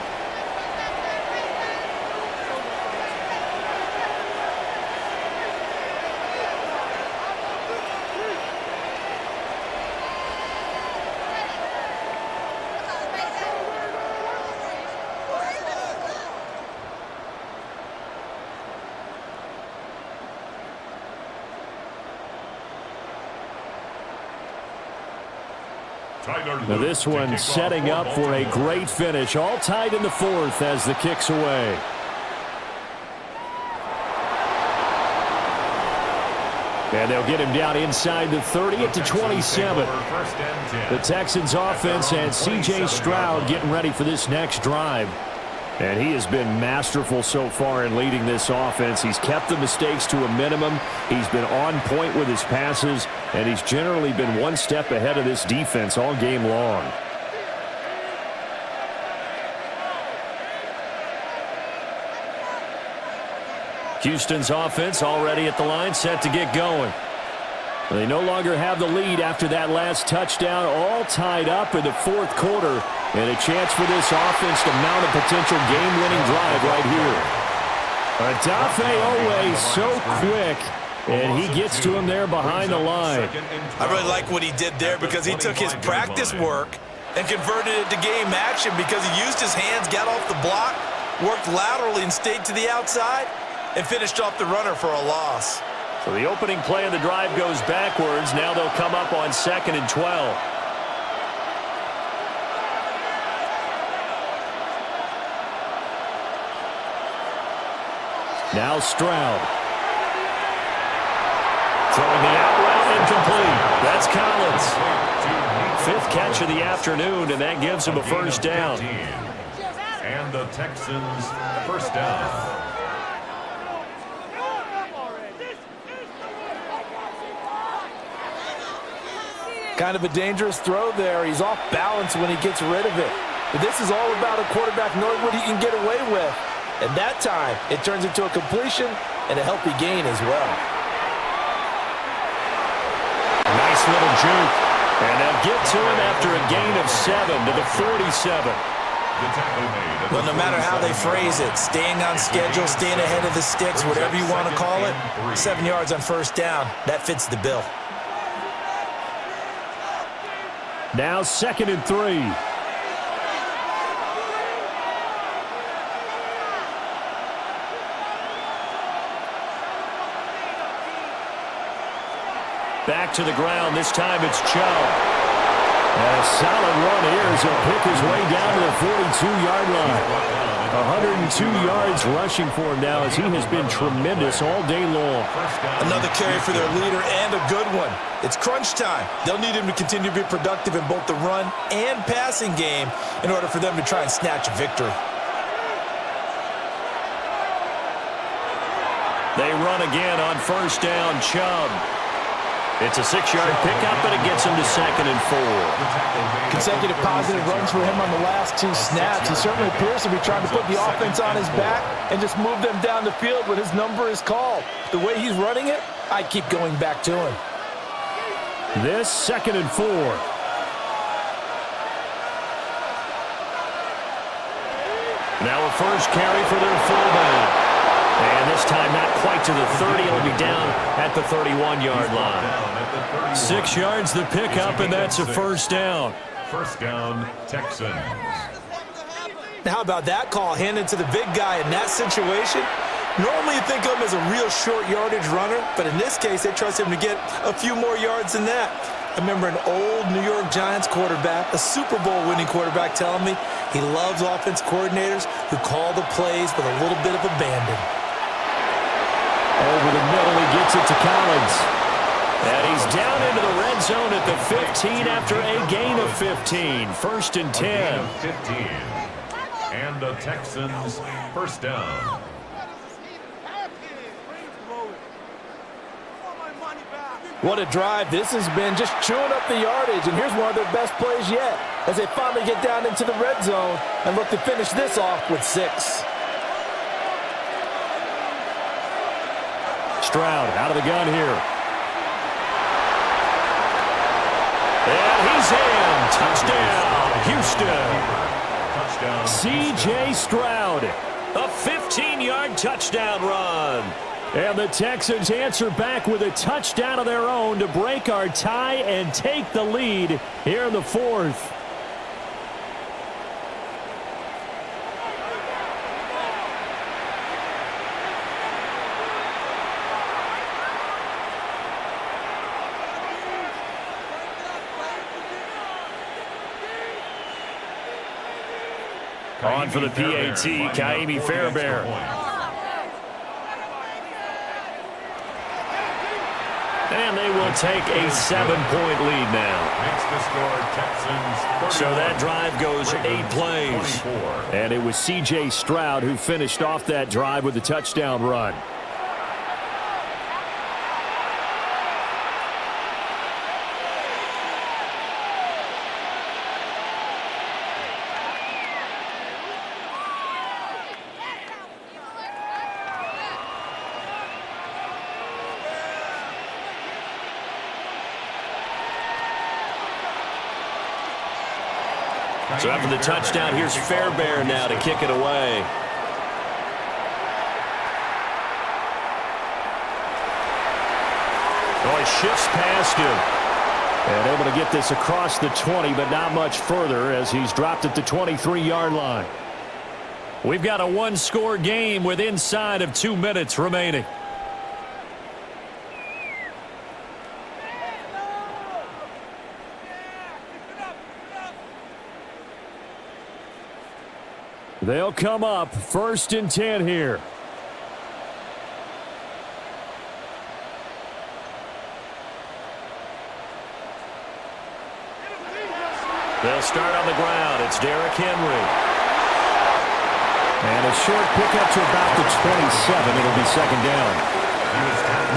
Speaker 1: Now this one setting up for a great finish. All tied in the 4th as the kick's away. And they'll get him down inside the 30 at the 27. The Texans offense and C.J. Stroud getting ready for this next drive. And he has been masterful so far in leading this offense. He's kept the mistakes to a minimum. He's been on point with his passes, and he's generally been one step ahead of this defense all game long. Houston's offense already at the line, set to get going. They no longer have the lead after that last touchdown, all tied up in the fourth quarter, and a chance for this offense to mount a potential game-winning drive right here. Odafe Oweh so quick, and he gets to him there behind the line.
Speaker 2: I really like what he did there because he took his practice work and converted it to game action because he used his hands, got off the block, worked laterally and stayed to the outside, and finished off the runner for a loss.
Speaker 1: So the opening play of the drive goes backwards. Now they'll come up on 2nd and 12. Now Stroud. Throwing the out route incomplete. That's Collins. 5th catch of the afternoon, and that gives him a first down.
Speaker 3: And the Texans first down.
Speaker 2: Kind of a dangerous throw there. He's off balance when he gets rid of it. But this is all about a quarterback knowing what he can get away with. And that time, it turns into a completion and a healthy gain as well.
Speaker 1: Nice little juke. And they'll get to him after a gain of 7 to the 47.
Speaker 2: Well, no matter how they phrase it, staying on schedule, staying ahead of the sticks, whatever you want to call it, 7 yards on first down, that fits the bill.
Speaker 1: Now 2nd and 3. Back to the ground. This time it's Chubb. And a solid run here as he'll pick his way down to the 42-yard line. 102 yards rushing for him now as he has been tremendous all day long.
Speaker 2: Another carry for their leader and a good one. It's crunch time. They'll need him to continue to be productive in both the run and passing game in order for them to try and snatch a victory.
Speaker 1: They run again on first down. Chubb. It's a 6-yard pickup, but it gets him to 2nd and 4.
Speaker 2: Consecutive positive runs for him on the last 2 snaps. He certainly appears to be trying to put the offense on his back and just move them down the field when his number is called. The way he's running it, I'd keep going back to him.
Speaker 1: This 2nd and 4. Now a first carry for their fullback. And this time not quite to the 30. It'll be down at the 31-yard line. 6 yards the pickup, and that's a first down.
Speaker 3: First down, Texans.
Speaker 2: Now, how about that call handed to the big guy in that situation? Normally you think of him as a real short yardage runner, but in this case they trust him to get a few more yards than that. I remember an old New York Giants quarterback, a Super Bowl winning quarterback, telling me he loves offense coordinators who call the plays with a little bit of abandon.
Speaker 1: Over the middle, he gets it to Collins. And he's down into the red zone at the 15 after a gain of 15. 1st and 10.
Speaker 3: 15. And the Texans first down.
Speaker 2: What a drive this has been, just chewing up the yardage, and here's one of their best plays yet as they finally get down into the red zone and look to finish this off with 6.
Speaker 1: Stroud out of the gun here. And he's in. Touchdown, Houston. C.J. Stroud, a 15-yard touchdown run. And the Texans answer back with a touchdown of their own to break our tie and take the lead here in the 4th. On for the PAT, Kaimi Fairbairn. they'll take a 7-point lead now.
Speaker 3: Makes the score Texans 31.
Speaker 1: So that drive goes 8
Speaker 3: Ravens
Speaker 1: plays.
Speaker 3: 24.
Speaker 1: And it was C.J. Stroud who finished off that drive with a touchdown run. So after the touchdown, here's Fairbairn now to kick it away. Oh, he shifts past him. And able to get this across the 20, but not much further as he's dropped at the 23-yard line. We've got a one-score game with inside of 2 minutes remaining. They'll come up 1st and 10 here. They'll start on the ground. It's Derrick Henry. And a short pickup to about the 27. It'll be 2nd down.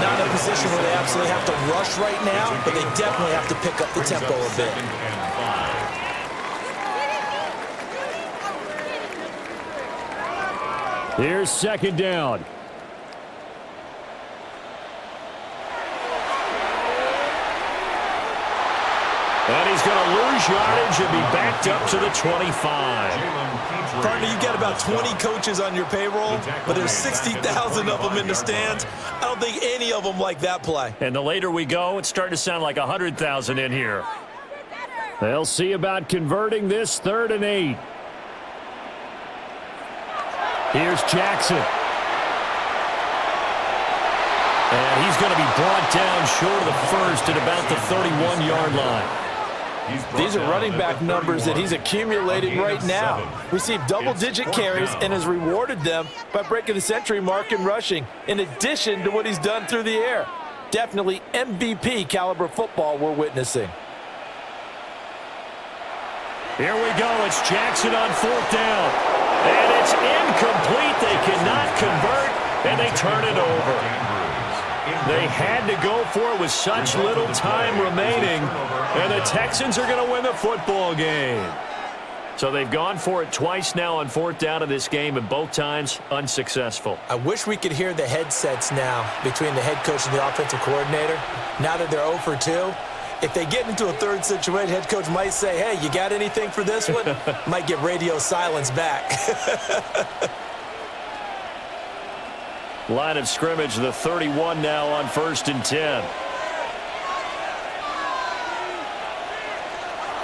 Speaker 2: Not in a position where they absolutely have to rush right now, but they definitely have to pick up the tempo a bit.
Speaker 1: Here's 2nd down. And he's going to lose yardage and be backed up to the 25.
Speaker 4: Partner, you got about 20 coaches on your payroll, but there's 60,000 of them in the stands. I don't think any of them like that play.
Speaker 1: And the later we go, it's starting to sound like 100,000 in here. They'll see about converting this 3rd and 8. Here's Jackson. And he's going to be brought down short of the 1st at about the 31-yard line.
Speaker 2: These are running back numbers that he's accumulating right now. Received double-digit carries and has rewarded them by breaking the century mark in rushing, in addition to what he's done through the air. Definitely MVP caliber football we're witnessing.
Speaker 1: Here we go. It's Jackson on 4th down. And it's incomplete. They cannot convert, and they turn it over. They had to go for it with such little time remaining, and the Texans are going to win the football game. So they've gone for it twice now on 4th down in this game, and both times unsuccessful.
Speaker 2: I wish we could hear the headsets now between the head coach and the offensive coordinator. Now that they're 0 for 2, if they get into a 3rd situation, head coach might say, hey, you got anything for this one? Might get radio silence back.
Speaker 1: Line of scrimmage, the 31 now on 1st and 10.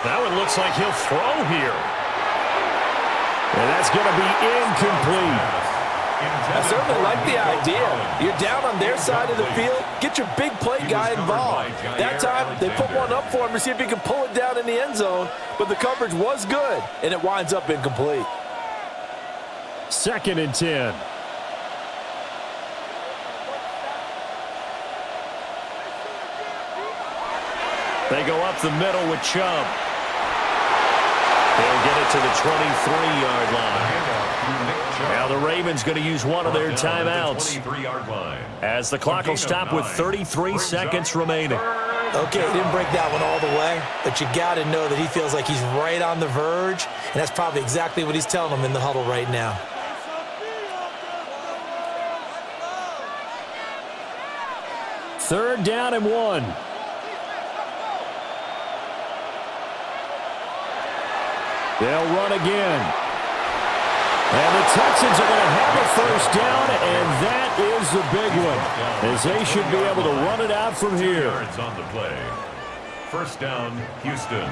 Speaker 1: That one looks like he'll throw here. And that's going to be incomplete.
Speaker 2: I certainly like the idea. You're down on their side of the field. Get your big play guy involved. That time, they put one up for him to see if he can pull it down in the end zone. But the coverage was good, and it winds up incomplete.
Speaker 1: 2nd and 10. They go up the middle with Chubb. They'll get it to the 23-yard line. Now the Ravens going to use one of their timeouts as the clock will stop with 33 seconds remaining.
Speaker 2: Okay, he didn't break that one all the way, but you got to know that he feels like he's right on the verge, and that's probably exactly what he's telling them in the huddle right now.
Speaker 1: Third down and 1. They'll run again. And the Texans are going to have a 1st down, and that is the big one, as they should be able to run it out from here.
Speaker 3: Yards on the play. 1st down, Houston.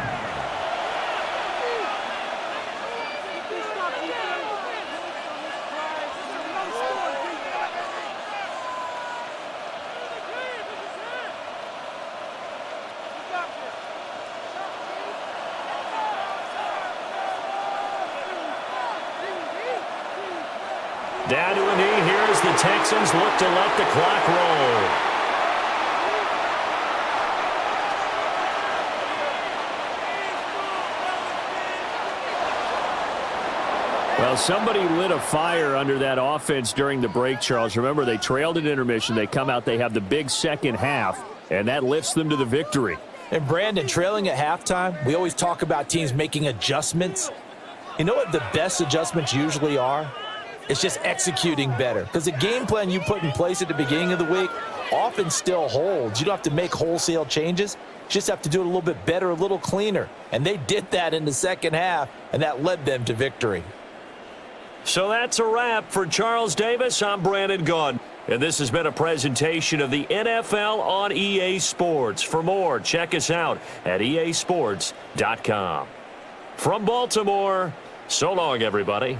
Speaker 1: Down to a knee here as the Texans look to let the clock roll. Well, somebody lit a fire under that offense during the break, Charles. Remember, they trailed at intermission. They come out, they have the big second half, and that lifts them to the victory.
Speaker 2: And Brandon, trailing at halftime, we always talk about teams making adjustments. You know what the best adjustments usually are? It's just executing better. Because the game plan you put in place at the beginning of the week often still holds. You don't have to make wholesale changes. You just have to do it a little bit better, a little cleaner. And they did that in the second half, and that led them to victory.
Speaker 1: So that's a wrap for Charles Davis. I'm Brandon Gunn. And this has been a presentation of the NFL on EA Sports. For more, check us out at easports.com. From Baltimore, so long, everybody.